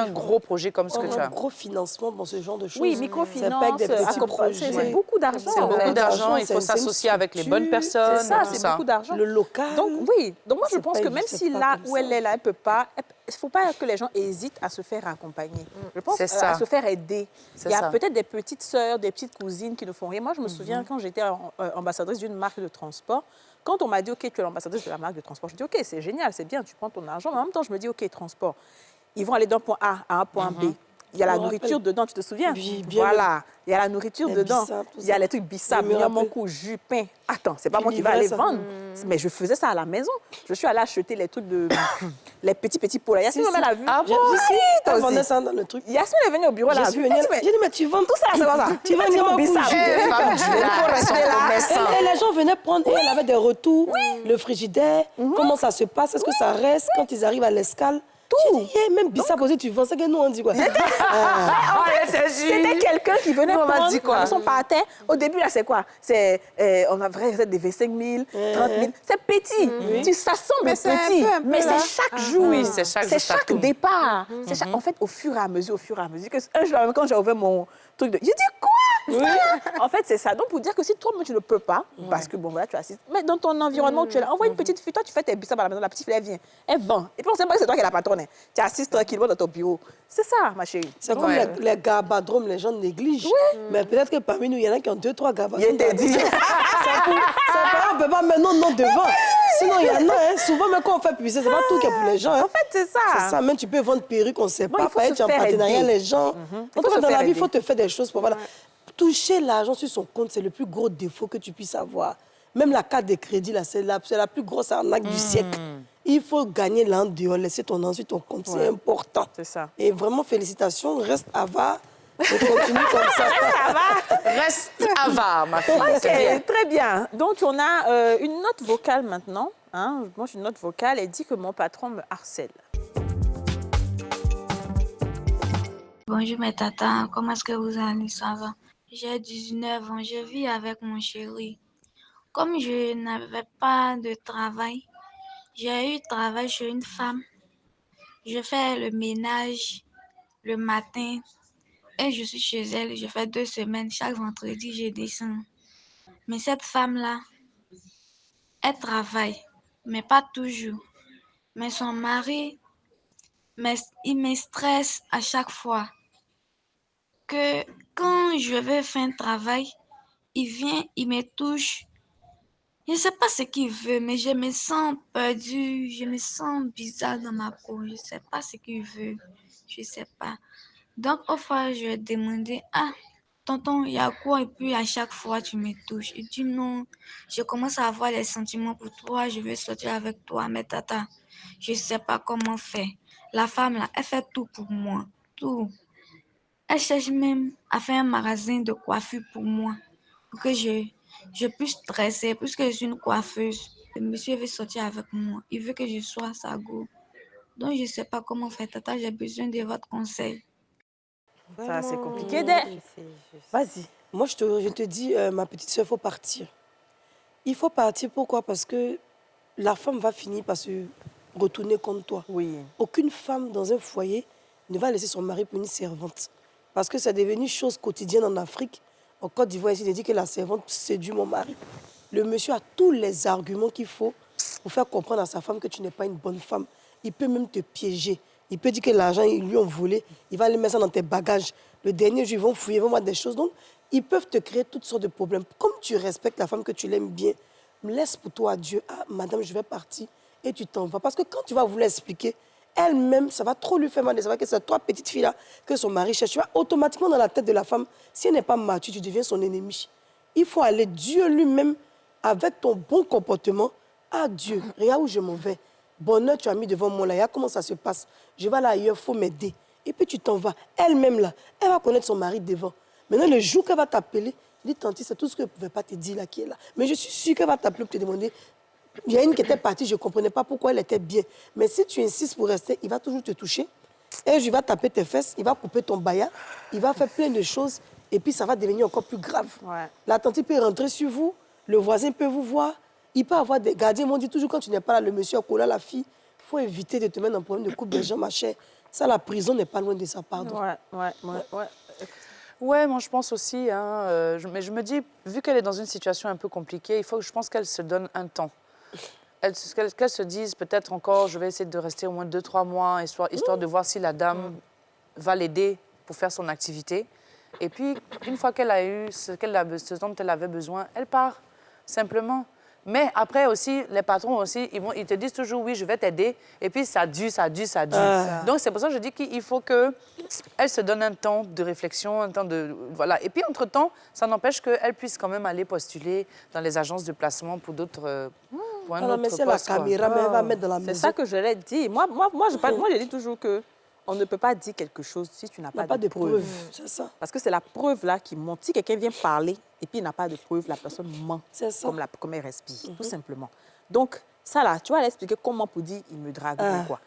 gros projets comme ce que tu as. Un gros financement dans ce genre de choses. Oui, microfinance, c'est beaucoup d'argent. C'est beaucoup d'argent, il faut s'associer avec les bonnes personnes. C'est ça, c'est beaucoup d'argent. Le local. Donc, donc moi, je pense que même si là où elle est là, elle ne peut pas... Il ne faut pas que les gens hésitent à se faire accompagner. Je pense à se faire aider. Il y a peut-être des petites sœurs, des petites cousines qui ne font rien. Moi, je me souviens quand j'étais ambassadrice d'une marque de transport, quand on m'a dit, OK, tu es l'ambassadrice de la marque de transport, je dis, OK, c'est génial, c'est bien, tu prends ton argent. Mais en même temps, je me dis, OK, transport. Ils vont aller d'un point A à un point B. Il y a la nourriture dedans, tu te souviens? Oui, bien. Voilà, il y a la nourriture dedans. Bissap, il y a les trucs bissap, mon coup, jus, pain. Attends, c'est pas moi qui vais aller vendre. Mais je faisais ça à la maison. Je suis allée acheter les trucs de... les petits pots là. Yasmine, on l'a vu. Ah bon? Toi On aussi. ça dans le truc. Yasmine est venue au bureau là. J'ai dit, mais tu vends tout ça, c'est pas ça. Tu vends mon bissap. Et les gens venaient prendre, et elle avait des retours, le frigidaire, comment ça se passe, est-ce que ça reste quand ils arrivent à l'escale? Tout. Même bissap aussi, tu vends. C'est que nous, on dit quoi? C'était quelqu'un qui venait prendre quoi? Son parterre. Au début, là, c'est quoi? On a vraiment des 25 000, 30 000. C'est petit. Ça semble petit, mais c'est chaque jour. Oui, c'est chaque départ. En fait, au fur et à mesure, un jour, quand j'ai ouvert mon truc de... J'ai dit quoi? En fait, c'est ça. Donc, pour dire que si toi-même, tu ne peux pas, parce que, bon, voilà, tu assistes, mais dans ton environnement où tu es là, envoie une petite fille, toi, tu fais tes bissap à la maison, la petite fille, elle vient, elle vend. Et puis, on sait pas que c'est toi qui es la patronne. Tu assistes tranquillement dans ton bureau. C'est ça, ma chérie. C'est comme les gabadromes, les gens négligent. Mais peut-être que parmi nous, il y en a qui ont 2, 3 gabadromes. Il t'a dit. Ça, on ne peut pas maintenant, non, devant. Sinon, il y en a, hein, souvent, même quand on fait publicité, c'est pas tout qui est pour les gens. Hein. En fait, c'est ça. C'est ça, même tu peux vendre perruque, on ne sait Bon, pas. il faut Pareil, se tu es en faire partenariat, aider. les gens. Il En faut fait, se dans faire la vie, il aider. faut te faire des choses pour... Voilà. Toucher l'argent sur son compte, c'est le plus gros défaut que tu puisses avoir. Même la carte de crédit, là, c'est la plus grosse arnaque du siècle. Il faut gagner là en dehors, laisser ton argent sur ton compte, c'est important. C'est ça. Et vraiment, félicitations, reste avare et continue comme ça. Reste avare, ma fille. Ok, C'est bien. très bien. Donc, on a une note vocale maintenant. Hein. Moi, j'ai une note vocale. Elle dit que mon patron me harcèle. Bonjour mes tatas, comment est-ce que vous allez? Ça va? J'ai 19 ans, je vis avec mon chéri. Comme je n'avais pas de travail, j'ai eu travail chez une femme. Je fais le ménage le matin et je suis chez elle. Je fais 2 semaines. Chaque vendredi, je descends. Mais cette femme-là, elle travaille, mais pas toujours. Mais son mari, il me stresse à chaque fois. Que quand je vais faire un travail, il vient, il me touche. Je ne sais pas ce qu'il veut, mais je me sens perdue, je me sens bizarre dans ma peau. Je ne sais pas ce qu'il veut, je ne sais pas. Donc, au fois, je lui ai demandé, ah, tonton, il y a quoi? Et puis, à chaque fois, tu me touches. Il dit non, je commence à avoir des sentiments pour toi, je veux sortir avec toi, mais tata, je ne sais pas comment faire. La femme, là, elle fait tout pour moi, tout. Elle cherche même à faire un magasin de coiffure pour moi, pour que je puisse dresser, puisque je suis une coiffeuse. Le monsieur veut sortir avec moi, il veut que je sois sa go. Donc, je ne sais pas comment faire, tata, j'ai besoin de votre conseil. Ça, c'est compliqué. Vas-y. Moi, je te dis, ma petite soeur, il faut partir. Il faut partir, pourquoi? Parce que la femme va finir par se retourner contre toi. Oui. Aucune femme dans un foyer ne va laisser son mari pour une servante. Parce que c'est devenu chose quotidienne en Afrique. En Côte d'Ivoire, ici, il dit que la servante séduit mon mari. Le monsieur a tous les arguments qu'il faut pour faire comprendre à sa femme que tu n'es pas une bonne femme. Il peut même te piéger. Il peut dire que l'argent, ils lui ont volé. Il va aller mettre ça dans tes bagages. Le dernier jour, ils vont fouiller, ils vont voir des choses. Donc, ils peuvent te créer toutes sortes de problèmes. Comme tu respectes la femme, que tu l'aimes bien, laisse pour toi Dieu. Ah, madame, je vais partir. Et tu t'en vas. Parce que quand tu vas vouloir expliquer, elle-même, ça va trop lui faire mal de savoir que c'est trois petites filles-là que son mari cherche. Tu vas automatiquement dans la tête de la femme, si elle n'est pas mature, tu deviens son ennemi. Il faut aller, Dieu lui-même, avec ton bon comportement. Ah Dieu, regarde où je m'en vais. Bonheur, tu as mis devant moi là. Regarde comment ça se passe. Je vais là ailleurs, il faut m'aider. Et puis tu t'en vas. Elle-même là, elle va connaître son mari devant. Maintenant, le jour qu'elle va t'appeler, dis, tanti, c'est tout ce que je ne pouvais pas te dire là qui est là. Mais je suis sûre qu'elle va t'appeler pour te demander. Il y a une qui était partie, je ne comprenais pas pourquoi elle était bien. Mais si tu insistes pour rester, il va toujours te toucher. Et il va taper tes fesses, il va couper ton baya, il va faire plein de choses. Et puis ça va devenir encore plus grave. Ouais. La tante peut rentrer sur vous, le voisin peut vous voir. Il peut avoir des gardiens. Ils m'ont dit toujours quand tu n'es pas là, le monsieur a collé la fille. Il faut éviter de te mettre dans un problème de coupe de gens, ma chère. Ça, la prison n'est pas loin de ça, pardon. Ouais, moi je pense aussi, hein, mais je me dis, vu qu'elle est dans une situation un peu compliquée, je pense qu'elle se donne un temps. Qu'elle se dise peut-être encore, je vais essayer de rester au moins 2-3 mois, histoire de voir si la dame va l'aider pour faire son activité. Et puis, une fois qu'elle a eu ce dont elle avait besoin, elle part, simplement. Mais après aussi, les patrons aussi, ils te disent toujours, oui, je vais t'aider. Et puis, ça dure. Donc, c'est pour ça que je dis qu'il faut qu'elle se donne un temps de réflexion, un temps de... Voilà. Et puis, entre-temps, ça n'empêche qu'elle puisse quand même aller postuler dans les agences de placement pour d'autres... pour un autre mais c'est poste, la quoi. caméra, mais elle va mettre dans la maison. C'est ça que je l'ai dit. Moi, je dis toujours que on ne peut pas dire quelque chose si tu n'as pas de preuve. C'est ça. Parce que c'est la preuve là qui monte. Si quelqu'un vient parler et puis il n'a pas de preuve, la personne ment C'est ça. comme elle respire, tout simplement. Donc, ça là, tu vas l'expliquer comment pour dire il me drague ou quoi.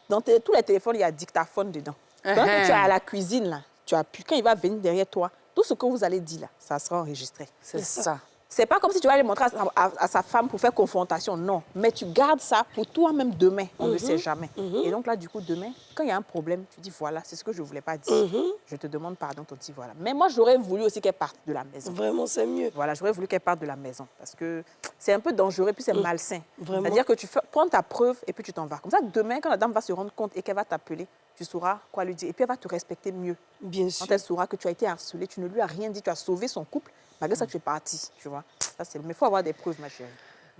Dans tous les téléphones, il y a dictaphone dedans. Quand tu es à la cuisine, là, quand il va venir derrière toi, tout ce que vous allez dire là, ça sera enregistré. C'est ça. C'est pas comme si tu vas aller montrer à sa femme pour faire confrontation, non. Mais tu gardes ça pour toi-même demain, on ne sait jamais. Et donc là, du coup, demain, quand il y a un problème, tu dis, voilà, c'est ce que je ne voulais pas dire. Je te demande pardon, Toti, voilà. Mais moi, j'aurais voulu aussi qu'elle parte de la maison. Vraiment, c'est mieux. Voilà, j'aurais voulu qu'elle parte de la maison parce que c'est un peu dangereux et puis c'est malsain. Vraiment. C'est-à-dire que tu prends ta preuve et puis tu t'en vas. Comme ça, demain, quand la dame va se rendre compte et qu'elle va t'appeler, tu sauras quoi lui dire. Et puis elle va te respecter mieux. Bien sûr. Quand elle saura que tu as été harcelée, tu ne lui as rien dit, tu as sauvé son couple, malgré ça, tu es parti, tu vois. Ça, mais il faut avoir des preuves, ma chérie.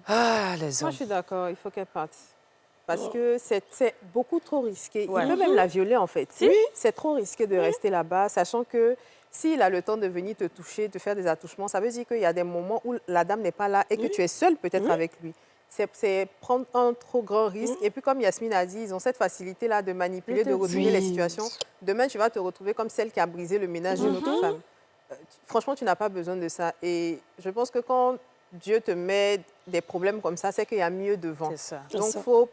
Ah, les Moi, hommes. je suis d'accord, il faut qu'elle parte. Parce que c'est beaucoup trop risqué. Ouais. Il peut même la violer, en fait. Si. C'est trop risqué de rester là-bas, sachant que s'il a le temps de venir te toucher, te faire des attouchements, ça veut dire qu'il y a des moments où la dame n'est pas là et que tu es seule peut-être avec lui. C'est prendre un trop grand risque. Et puis, comme Yasmine a dit, ils ont cette facilité-là de manipuler, de retourner les situations. Demain, tu vas te retrouver comme celle qui a brisé le ménage d'une autre femme. Franchement, tu n'as pas besoin de ça. Et je pense que quand Dieu te met des problèmes comme ça, c'est qu'il y a mieux devant. C'est ça. Donc, il faut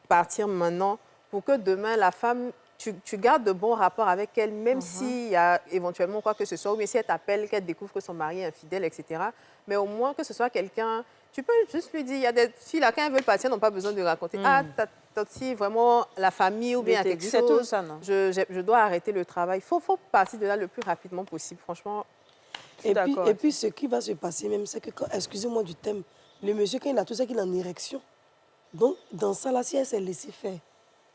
partir maintenant pour que demain, la femme, tu gardes de bons rapports avec elle, même s'il y a éventuellement quoi que ce soit, ou bien si elle t'appelle, qu'elle découvre que son mari est infidèle, etc. Mais au moins que ce soit quelqu'un... Tu peux juste lui dire, il y a des filles là, quand elles veulent partir, n'ont pas besoin de raconter. Ah, t'as aussi vraiment la famille ou bien quelque C'est tout chose. ça, non? Je dois arrêter le travail. Il faut partir de là le plus rapidement possible. Franchement, Et puis, ce qui va se passer même, c'est que, excusez-moi du thème, le monsieur, quand il a tout ça, qu'il est en érection. Donc, dans ça, là, si elle s'est laissée faire,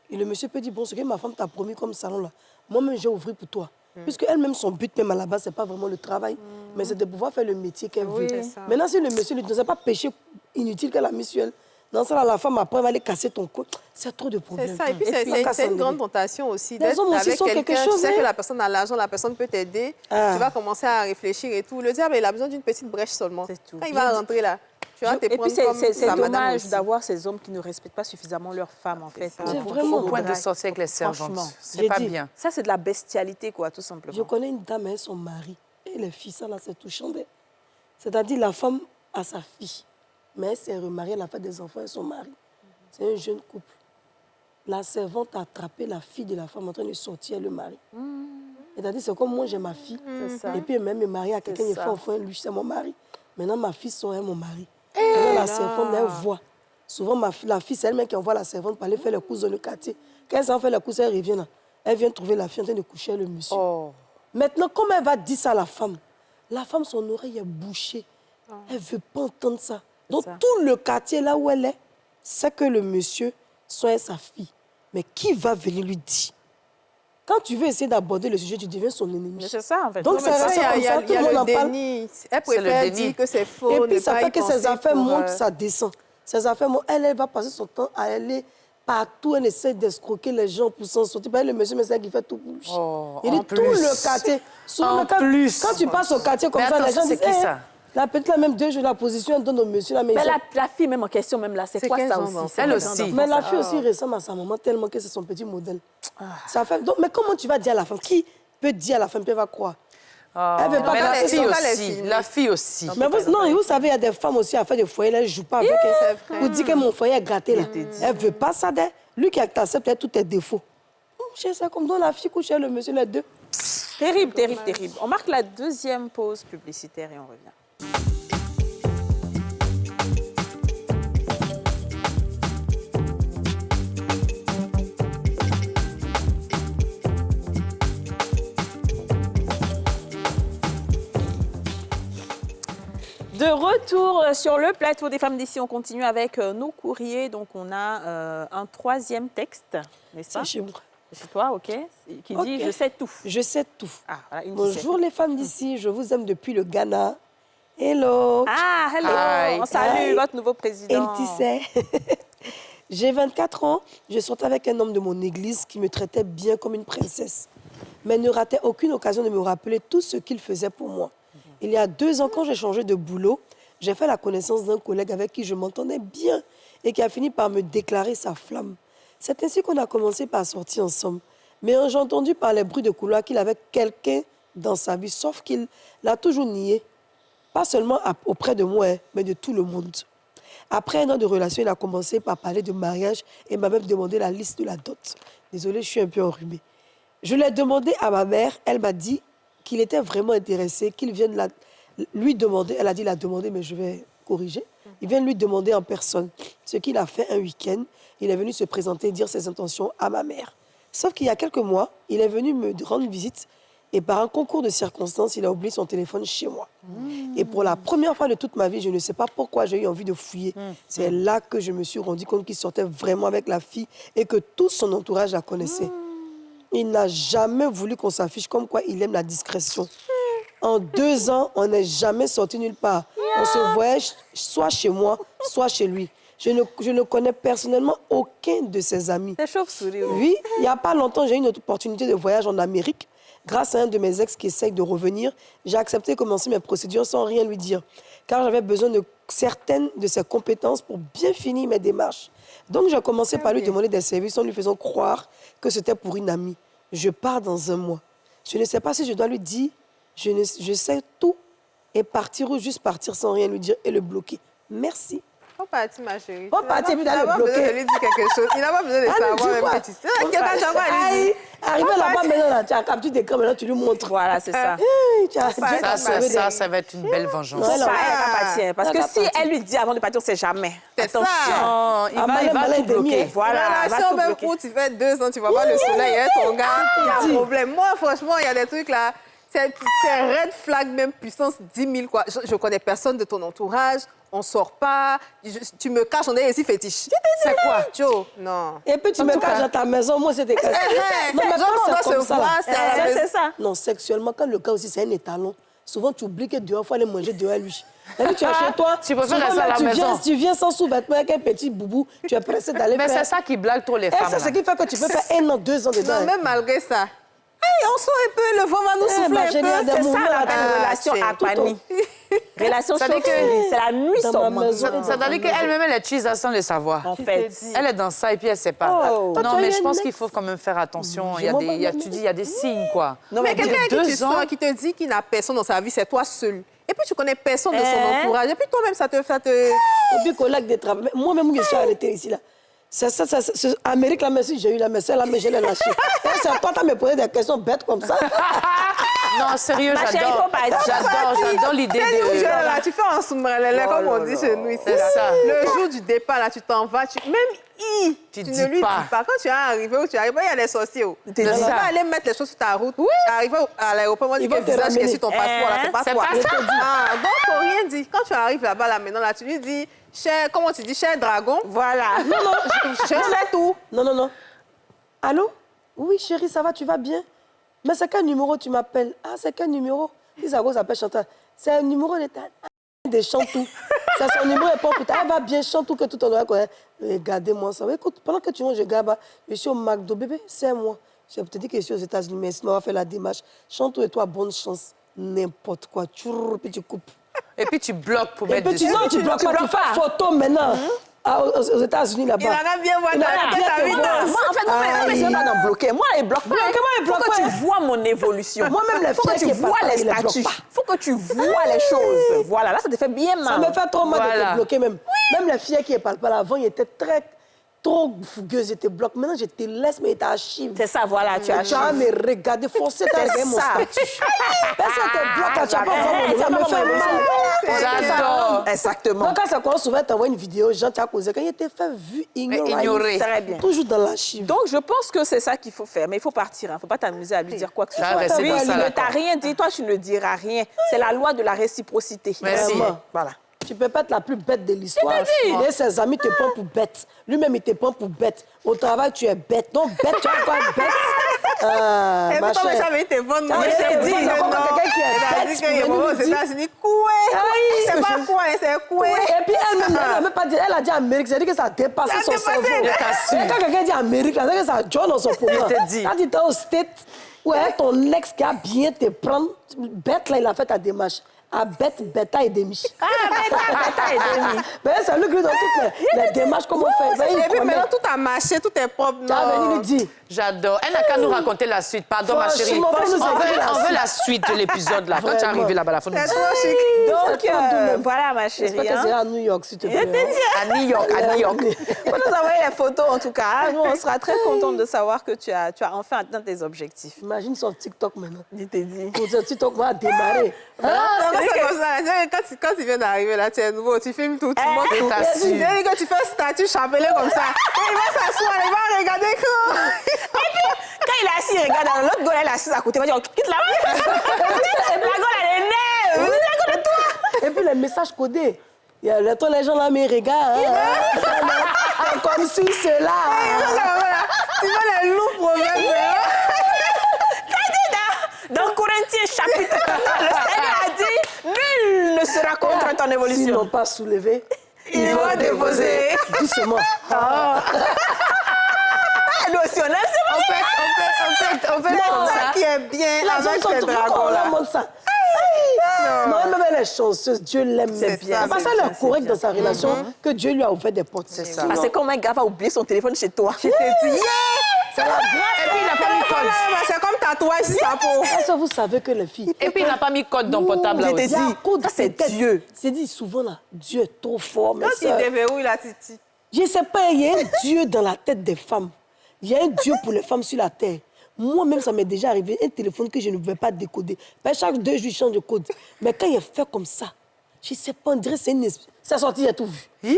et le monsieur peut dire, bon, ce que ma femme t'a promis comme salon, là, moi-même, j'ai ouvert pour toi. Puisque elle-même, son but, même à la base, ce n'est pas vraiment le travail, mais c'est de pouvoir faire le métier qu'elle veut. c'est ça. Maintenant, si le monsieur lui dit, c'est pas péché inutile qu'elle a mis sur elle, dans ça, là, la femme, après, elle va aller casser ton cou. C'est trop de problèmes. c'est ça. Et puis, casse c'est en une grande deux. tentation aussi Les d'être hommes aussi avec sont quelque quelqu'un. Tu chose, sais hein. que la personne a l'argent, la personne peut t'aider. Ah. Tu vas commencer à réfléchir et tout. Le diable, il a besoin d'une petite brèche seulement. C'est tout. Quand il va rentrer là, tu vas te Et puis, prendre c'est comme sa madame dommage aussi. d'avoir ces hommes qui ne respectent pas suffisamment leurs femmes, en fait. ça. C'est Pour- vraiment Au point de drague. sortir avec les servantes. Franchement, C'est j'ai pas dit. bien. Ça, c'est de la bestialité, quoi, tout simplement. Je connais une dame et son mari. Et les filles, ça là, c'est touchant. C'est-à-dire, la femme a sa fille. Mais elle s'est remariée, elle a fait des enfants et son mari. C'est un jeune couple. La servante a attrapé la fille de la femme en train de sortir le mari. C'est-à-dire, c'est comme moi, j'ai ma fille. C'est ça. Et puis, même me marier à quelqu'un, il ça. fait enfant, lui, c'est mon mari. Maintenant, ma fille sort, elle, mon mari. Maintenant, la servante, elle voit. Souvent, la fille, c'est elle-même qui envoie la servante pour aller faire les courses dans le quartier. Quand elle s'en fait les courses, elle revient là. Elle vient trouver la fille en train de coucher avec le monsieur. Maintenant, comme elle va dire ça à la femme, son oreille est bouchée. Elle ne veut pas entendre ça. Donc, ça. tout le quartier là où elle est, c'est que le monsieur soit sa fille. Mais qui va venir lui dire? Quand tu veux essayer d'aborder le sujet, tu deviens son ennemi. Mais c'est ça, en fait. Donc, Non, mais ça ça, reste comme ça, tout le monde en parle. déni. Elle préfère déni. dire que c'est faux. Et ne puis, ça pas fait y que ses penser affaires pour, montent, ça descend. Ses affaires montent. Elle va passer son temps à aller partout. Elle essaie d'escroquer les gens pour s'en sortir. Puis, le monsieur, mais c'est elle qui fait tout pour lui. Il dit en tout plus. le quartier. Souvent, En quand, plus. quand tu passes au quartier comme Mais ça, attends, les gens c'est disent, qui eh, ça? la petite là, même 2 jours, la position, elle donne au monsieur. Là, mais Mais il la fille, même en question, même là, c'est C'est quoi 15 ça ans aussi? d'enfant. C'est Elle 15 ans aussi. d'enfant, Mais la ça. fille aussi ressemble à sa maman tellement que c'est son petit modèle. Ça fait... Donc, mais comment tu vas dire à la femme? Qui peut dire à la femme, puis elle va croire? Elle veut pas Mais la passer fille son- aussi. La fille aussi. Mais vous savez, il y a des femmes aussi à faire des foyers, là, elles ne jouent pas avec elle. vrai. Vous dites que mon foyer est gâté, là. Elle ne veut pas ça d'elle. Lui qui accepte peut-être tous tes défauts. C'est ça, comme dans la fille couche le monsieur, les deux. Terrible, terrible, terrible. On marque la deuxième pause publicitaire et on revient. De retour sur le plateau des femmes d'ici, on continue avec nos courriers. Donc, on a un troisième texte, n'est-ce pas? C'est chez moi. Chez toi, OK. Qui dit « Ok. Je sais tout Je sais tout. ». Ah, voilà, une qui sait. Bonjour les femmes d'ici, je vous aime depuis le Ghana. Hello. Ah, hello! Hi. On salue Hi. votre nouveau président. El Tissé. J'ai 24 ans, je sortais avec un homme de mon église qui me traitait bien comme une princesse, mais ne ratait aucune occasion de me rappeler tout ce qu'il faisait pour moi. Il y a 2 ans, quand j'ai changé de boulot, j'ai fait la connaissance d'un collègue avec qui je m'entendais bien et qui a fini par me déclarer sa flamme. C'est ainsi qu'on a commencé par sortir ensemble. Mais j'ai entendu par les bruits de couloir qu'il avait quelqu'un dans sa vie, sauf qu'il l'a toujours nié. Pas seulement auprès de moi, mais de tout le monde. Après 1 an de relation, il a commencé par parler de mariage et m'a même demandé la liste de la dot. Désolée, je suis un peu enrhumée. Je l'ai demandé à ma mère, elle m'a dit qu'il était vraiment intéressé, qu'il vienne lui demander. Elle a dit la demander, mais je vais corriger. Il vient lui demander en personne. Ce qu'il a fait un week-end, il est venu se présenter et dire ses intentions à ma mère. Sauf qu'il y a quelques mois, il est venu me rendre visite et par un concours de circonstances, il a oublié son téléphone chez moi. Et pour la première fois de toute ma vie, je ne sais pas pourquoi j'ai eu envie de fouiller. C'est là que je me suis rendu compte qu'il sortait vraiment avec la fille et que tout son entourage la connaissait. Il n'a jamais voulu qu'on s'affiche comme quoi il aime la discrétion. En 2 ans, on n'est jamais sorti nulle part. On se voyage soit chez moi, soit chez lui. Je ne connais personnellement aucun de ses amis. C'est chauve-souris. Oui, il n'y a pas longtemps, j'ai eu une opportunité de voyage en Amérique. Grâce à un de mes ex qui essaye de revenir, j'ai accepté de commencer mes procédures sans rien lui dire, car j'avais besoin de certaines de ses compétences pour bien finir mes démarches. Donc, j'ai commencé par lui demander des services en lui faisant croire que c'était pour une amie. Je pars dans un mois. Je ne sais pas si je dois lui dire, je sais tout, et partir ou juste partir sans rien lui dire et le bloquer. Merci. Faut partir, ma chérie. Faut partir, puis Il n'a d'aller pas bloquer. besoin de lui dire quelque chose. Il n'a pas besoin de savoir même que tu sais. Arrivé là-bas, maintenant, là, tu as capturé des camps, maintenant tu lui montres. Voilà, c'est ça. Hey, tu as- Ça va être une belle vengeance. Ça, elle va partir. Parce Elle que va si partir. elle lui dit avant de partir, c'est jamais. C'est ça. Attention. Il Ah, va malin, tout bloquer. demi. Voilà, elle va Relation tout même bloquer. où tu fais 2 ans, tu vois pas le soleil, hein, ton gars, il y a un problème. Moi, franchement, il y a des trucs là, c'est red flag même puissance 10 000, quoi. Je connais personne de ton entourage, on sort pas, tu me caches, on est ici fétiche. C'est quoi? Joe, non. Et puis tu me caches dans ta maison, moi c'était caché. Non, mais Genre, on quand doit c'est se comme ça, là. voir, c'est à la maison. C'est ça. Non, sexuellement, quand le cas aussi, c'est un étalon. Souvent, tu oublies que dehors, il faut aller manger dehors lui. Et puis, tu es chez toi. Tu préfères souvent, rester à la tu maison. Tu viens sans sous-vêtements avec un petit boubou, tu es pressé d'aller Mais faire. c'est ça qui blague trop les Et femmes. c'est ce là. qui fait que tu peux faire 1 an, 2 ans dedans. Non, même malgré ça. Hey, on sort un peu, le vent va nous souffler ma un chérie, il y a peu. des C'est mouvements, ça, la Ah, relation c'est aquanie. Relation Ça veut dire que- chauve-souris. C'est la nuit Dans ma seulement. maison. Ça veut dire qu'elle-même, elle est cheese sans le savoir. En fait. Elle est dans ça et puis elle sait pas. Oh. Toi, Non, tu as mais eu je un pense ex. qu'il faut quand même faire attention. Je m'en bats Tu dis, il y a des signes, quoi. Non, Mais quelqu'un qui 2 tu ans. sors, qui te dit qu'il n'a personne dans sa vie, c'est toi seul. Et puis tu connais personne de son Hein? entourage. Et puis toi-même, ça te fait... Et puis, collègue de travail. Moi-même, je suis arrêtée ici, là. C'est Amérique, là, mais si j'ai eu la message, là, mais je l'ai lâché. C'est toi, tu me posé des questions bêtes comme ça. Non, sérieux, Ma chérie, faut pas dire. j'adore l'idée C'est de... là, tu fais un soumbrelele, comme on dit chez nous ici. C'est là. ça. Le jour du départ, là, tu t'en vas. Même Tu tu dis ne lui pas. dis pas. Quand tu es arrivé où tu arrives, il y a les sorciers. Tu dis vas ça. pas aller mettre les choses sur ta route. Tu arrives à l'aéroport, moi, je dis Ils que vont le te visage qui est ramener. sur ton passeport, là, c'est pas C'est toi. pas ça. Ah, donc, faut rien dire. Quand tu arrives là-bas, là, maintenant, là, tu lui dis, cher, comment tu dis, cher dragon. Voilà. Je sais tout. Non, non, non. Allô? Oui, chérie, ça va, tu vas bien? Mais c'est quel numéro tu m'appelles? Ah, c'est quel numéro? Isago s'appelle Chantal. C'est un numéro de Chantou. C'est son numéro est pas pour toi. Elle va bien Chantou que tout ton oreille connaît. Regardez-moi ça. Écoute, pendant que tu manges, je garde, je suis au McDo. Bébé, c'est moi. Je te dis que je suis aux États-Unis, mais sinon on va faire la démarche. Chantou et toi, bonne chance. N'importe quoi. Tchourr, puis tu coupes. Et puis tu bloques pour Et mettre puis tu dessus. non, tu bloques pas. Tu fais photo maintenant. Aux États-unis, là-bas. Il en a bien voir Il en a ta bien ta te vie. voir. Moi, en fait, non, mais je ne veux pas d'en bloquer. Moi, il bloque pas. Comment il bloque Faut que pas? tu vois mon évolution. Moi-même, les faut que filles tu qui vois partent, les ils les bloquent statuts. pas. Faut que tu vois les choses. Voilà, là, ça te fait bien mal. Ça me fait trop mal de Voilà. te bloquer même. Même les filles qui ne parlent pas là, avant, ils étaient trop fougueuses, ils te bloquent. Maintenant, je te laisse, mais ils t'archivent. C'est ça, voilà, tu as Tu vas me regarder, forcer ta C'est mon ça. statut. Personne te bloque, là, tu vas pas voir mon Ça ça me va fait mal. J'adore. Exactement. Donc, quand c'est quoi, souvent, t'envoies une vidéo, Jean, tu as causé. Quand il était fait vu, ignorer. Très bien. Toujours dans l'archive. Donc, je pense que c'est ça qu'il faut faire. Mais il faut partir. Il ne faut pas t'amuser à lui dire quoi que ce Ah, soit. mais c'est Lui, pas ça, il ne d'accord. t'a rien dit. Toi, tu ne diras rien. C'est la loi de la réciprocité. Merci. Vraiment. Voilà. Tu peux pas être la plus bête de l'histoire. Et ses amis te prennent pour bête. Lui-même, il te prend pour bête. Au travail, tu es bête. Donc, bête, tu es encore bête. Et Ma puis, toi, chère. j'avais été bonne. Ah, Moi, je t'ai dit, il y a encore quelqu'un qui est Elle a bête dit qu'il y a pour venir aux nous dire. États-Unis. Coué. C'est pas quoi, c'est coué. Et puis elle-même, elle n'a même pas dit, elle a dit Amérique, c'est-à-dire que ça a dépassé Ça a son dépassé. cerveau. Je t'assure. Et quand quelqu'un dit Amérique, c'est-à-dire que ça joue dans son programme. Je te dis. Quand tu es au State, ouais, ton ex qui a bien te prendre, bête là, il a fait ta démarche. À bête, bêta et demi. Ah, bêta et demi. Mais c'est lui qui dans toutes les démarches, comment on fait. Et puis maintenant, tout a marché, tout est propre. Tu vas venir lui dire. J'adore. Elle n'a qu'à nous raconter la suite. Pardon, ma chérie. Franchement, faut nous écouter la On veut suite. la suite de l'épisode, là. Quand tu es Vraiment. arrivé là-bas, il faut nous C'est dire. trop chic. Donc, C'est trop doux, même. voilà, ma J'espère chérie. que hein. c'est à New York, s'il te plaît. À New York, à New York. Faut nous envoyer les photos, en tout cas. Nous, on sera très contents de savoir que tu as enfin atteint tes objectifs. Imagine son TikTok maintenant. Il t'a dit. Pour ce TikTok va démarrer. Non, c'est comme ça. Quand tu viens d'arriver là, tu es nouveau, tu filmes tout, tu montres tout. t'assure. Tu dis que tu fais un statut chapelé comme ça. Et il va s'asseoir, il va regarder quand. Quand il est assis, il regarde, l'autre gars, elle est assise à côté. Il va dire, quitte la main. La gueule, elle est née. La gueule de toi. Et puis les messages codés. Il y a les gens là, mais regarde. Hein, comme si cela. Tu vois les loups proverbes. Dans Corinthiens chapitre 14, le Seigneur a dit, nul ne seras contre ton évolution. S'ils n'ont pas soulevé, Ils vont déposer. Doucement. Nous aussi, on aime On fait comme ça qui est bien avec ces dragons-là. Non, même elle est chanceuse. Dieu l'aime. C'est bien. ça, Parce c'est qu'elle bien, est correcte dans sa relation que Dieu lui a ouvert des portes. C'est ça. Ah, c'est comme un gars va oublier son téléphone chez toi. Je t'ai dit, C'est la grâce. Et puis, il n'a pas mis code. C'est comme tatouage sur sa peau. Est-ce que vous savez que les filles... Et puis, il n'a pas mis code dans le portable, là je t'ai aussi. dit, ça, c'est Dieu. C'est dit souvent, là, Dieu est trop fort, mais Quand il déverrouille la titi. je sais pas, il y a un Dieu dans la tête des femmes. Il y a un Dieu pour les femmes sur la terre. Moi-même, ça m'est déjà arrivé, un téléphone que je ne pouvais pas décoder. Ben, chaque 2 jours, je change de code. Mais quand il est fait comme ça, je sais pas, on dirait que c'est une... C'est sorti, il a tout vu. Yeah!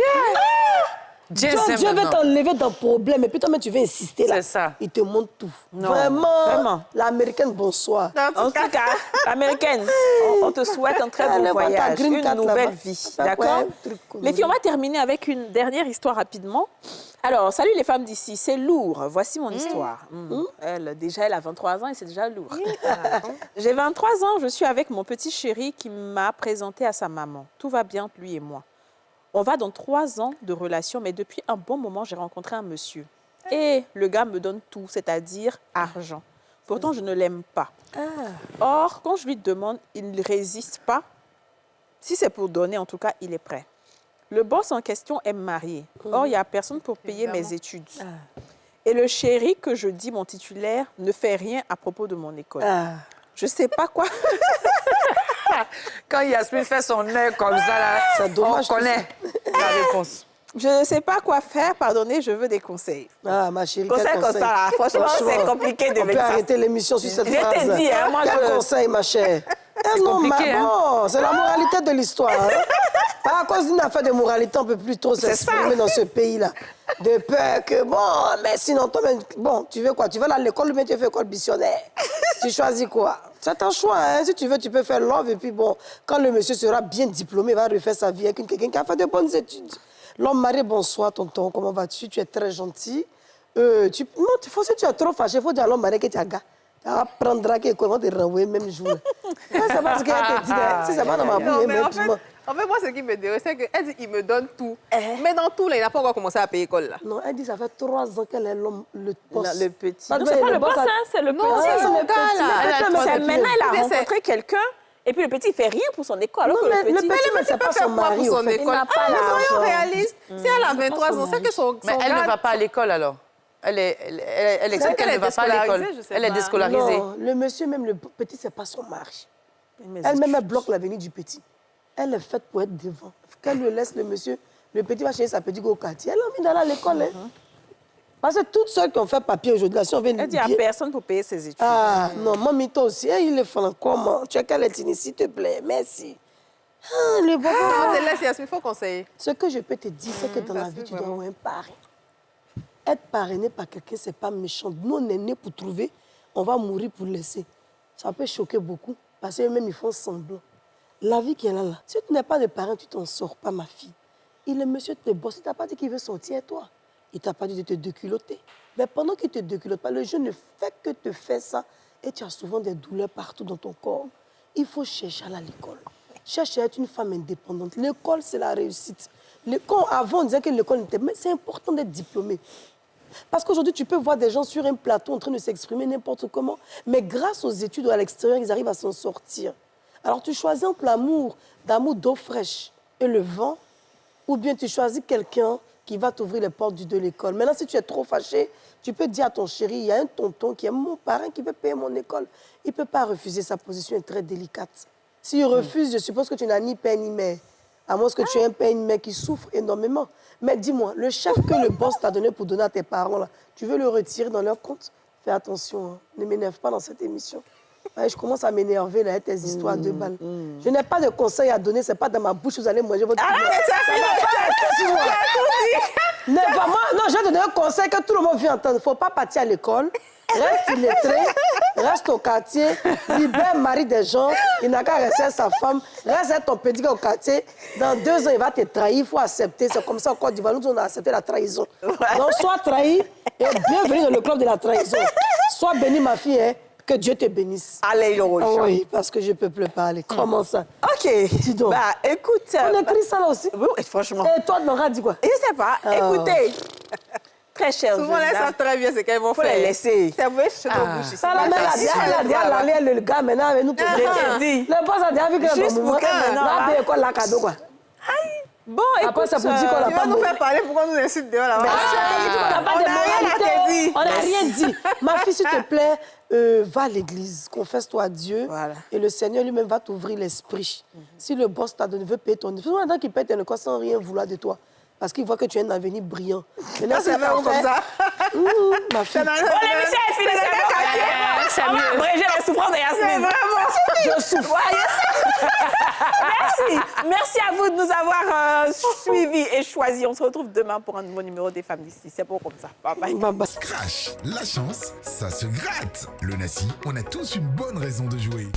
Dieu veut t'enlever dans le problème, et puis toi, tu veux insister là. C'est ça. Il te montre tout. Non, Vraiment. vraiment. L'américaine, bonsoir. En tout cas, l'américaine, on te souhaite un très bon voyage, une nouvelle vie. D'accord? Les filles, on va terminer avec une dernière histoire rapidement. Alors, salut les femmes d'ici, c'est lourd. Voici mon histoire. Elle a 23 ans et c'est déjà lourd. J'ai 23 ans, je suis avec mon petit chéri qui m'a présenté à sa maman. Tout va bien, lui et moi. On va dans 3 ans de relation, mais depuis un bon moment, j'ai rencontré un monsieur. Et le gars me donne tout, c'est-à-dire argent. Pourtant, je ne l'aime pas. Or, quand je lui demande, il ne résiste pas. Si c'est pour donner, en tout cas, il est prêt. Le boss en question est marié. Or, il n'y a personne pour payer mes études. Et le chéri que je dis mon titulaire ne fait rien à propos de mon école. Je ne sais pas quoi. Quand Yasmine fait son œil comme ça, là, on connaît la réponse. Je ne sais pas quoi faire. Pardonnez, je veux des conseils. Ah, ma chérie, Conseil quel comme conseil. ça, là. Franchement, c'est compliqué de On peut mettre ça. arrêter l'émission sur cette Je phrase. t'ai dit, hein, moi, Quel je- conseil, ma chère? Non, compliqué, bon, c'est la moralité de l'histoire. Hein? Pas à cause d'une affaire de moralité, on ne peut plus trop s'exprimer dans ce pays-là. De peur que, bon, mais sinon, toi-même, bon, tu veux quoi? Tu veux aller à l'école ou bien tu fais école missionnaire? Tu choisis quoi? C'est un choix, hein? Si tu veux, tu peux faire love et puis bon, quand le monsieur sera bien diplômé, il va refaire sa vie avec quelqu'un qui a fait de bonnes études. L'homme marié, bonsoir, tonton, comment vas-tu? Tu es très gentil. Non, si tu es trop fâché, il faut dire à l'homme marié que tu as gars. Tu vas prendre drague et comment te renvoyer même jour. C'est pas ce qu'elle te dit, hein. Si c'est pas dans ma Non, bouille, mais même en fait, moi, ce qui me dérange, c'est qu'elle dit il me donne tout. Mais dans tout, là, il n'a pas encore commencé à payer l'école, là. Non, elle dit ça fait 3 ans qu'elle est l'homme, le boss. Le petit. Pas Non, de- c'est pas le boss boss, a- hein, c'est le petit. Non, c'est son le gars, petit, là. le petit, Elle a mais trois c'est Maintenant, elle a Mais c'est- rencontré quelqu'un, et puis le petit, il fait rien pour son école. Alors Non, que mais le petit, petit, mais c'est pas pas faire son quoi mari, pour au son fait. école. n'a pas Mais soyons l'argent. réalistes. Si elle a 23 ans, c'est que son Mais elle gars- ne va pas à l'école, alors. Elle explique qu'elle ne va pas à l'école. déscolarisée, je sais Elle est pas. déscolarisée. Non, le monsieur, même le petit, c'est pas son mari. Mais Elle-même, elle bloque l'avenir du petit. Elle est faite pour être devant. Qu'elle le laisse, le monsieur, le petit va chercher sa petite go au quartier. Elle l'a mis d'aller à l'école. Hein. Parce que toutes ceux qui ont fait papier aujourd'hui, là, si on veut Elle dit à personne pour payer ses études. Ah, non, mamie, toi aussi, hein, il est fait comment? Tu as qu'à l'être s'il te plaît, merci. Ah, le bon. On te laisse, Yasmine, il faut conseiller. Ce que je peux te dire, c'est que dans la parce vie, que tu dois vraiment. avoir un parrain. Être parrainé par quelqu'un, c'est pas méchant. Nous, on est nés pour trouver, on va mourir pour laisser. Ça peut choquer beaucoup, parce que même ils font semblant. La vie qui est là, là. Si tu n'es pas de parrain, tu t'en sors pas, ma fille. Il est monsieur te bosse, il t'a pas dit qu'il veut sortir, toi. Il t'a pas dit de te déculotter. Mais pendant qu'il te déculotte pas, le jeu ne fait que te faire ça. Et tu as souvent des douleurs partout dans ton corps. Il faut chercher à aller à l'école. Cherche à être une femme indépendante. L'école, c'est la réussite. Avant, on disait que l'école n'était pas... Mais c'est important d'être diplômé. Parce qu'aujourd'hui, tu peux voir des gens sur un plateau en train de s'exprimer n'importe comment. Mais grâce aux études à l'extérieur, ils arrivent à s'en sortir. Alors, tu choisis entre l'amour d'eau fraîche et le vent, ou bien tu choisis quelqu'un qui va t'ouvrir les portes de l'école. Maintenant, si tu es trop fâché, tu peux dire à ton chéri, il y a un tonton qui est mon parrain qui veut payer mon école. Il ne peut pas refuser, sa position est très délicate. S'il refuse, je suppose que tu n'as ni père ni mère. À moins que tu aies un père et une mère qui souffrent énormément. Mais dis-moi, le chèque que le boss t'a donné pour donner à tes parents, là, tu veux le retirer dans leur compte? Fais attention, hein. Ne m'énerve pas dans cette émission. Ouais, je commence à m'énerver, là, avec tes histoires de balles. Je n'ai pas de conseils à donner, c'est pas dans ma bouche, vous allez manger votre... Ah, mais ça, va pas rester sur moi. Ne, vraiment, non, je vais te donner un conseil que tout le monde vient entendre. Il ne faut pas partir à l'école. Reste illettré, reste au quartier, libère mari des gens, il n'a qu'à rester sa femme, reste avec ton petit gars au quartier. Dans 2 ans, il va te trahir, il faut accepter. C'est comme ça en Côte d'Ivoire, nous, on a accepté la trahison. Donc, sois trahi et bienvenue dans le club de la trahison. Sois bénie, ma fille, hein. Que Dieu te bénisse. Alléluia. Ah oui, parce que je ne peux plus parler. Comment ça? OK. Dis donc. Bah, écoute... On écrit ça là aussi? Oui, franchement. Et toi, Nora, dis quoi? Je sais pas. Écoutez, très chère Souvent, elles savent très bien ce qu'elles vont faut faire. les laisser. C'est vrai, je suis dans la bouche ici. Ça, la mère, elle a dit à le gars maintenant avec nous. Je t'ai dit. Le boss a dit avec le Juste pour que maintenant, là, là. quoi, la cadeau, quoi. Bon, Après, écoute... ça pour dire qu'on Tu n'a vas pas nous mouru. faire parler pourquoi nous insulte dehors là-bas. On n'a pas de rien à moralité. te dire. On n'a rien dit. Ma fille, s'il te plaît, va à l'église, confesse-toi à Dieu. Voilà. Et le Seigneur lui-même va t'ouvrir l'esprit. Si le boss t'a donné, veut payer ton... Souvent, il y en a qui payent tes sans rien vouloir de toi. Parce qu'il voit que tu as un avenir brillant. Maintenant, C'est vraiment comme ça. Ma fille. Bon, l'émission est finie, c'est bon. On va abréger la souffrance de Yasmine. Je souffre. Merci. Merci à vous de nous avoir suivis et choisis. On se retrouve demain pour un nouveau numéro des femmes d'ici. C'est bon comme ça. Bye bye. Bye bye. Scratch, la chance, ça se gratte. Le Nassi, on a tous une bonne raison de jouer.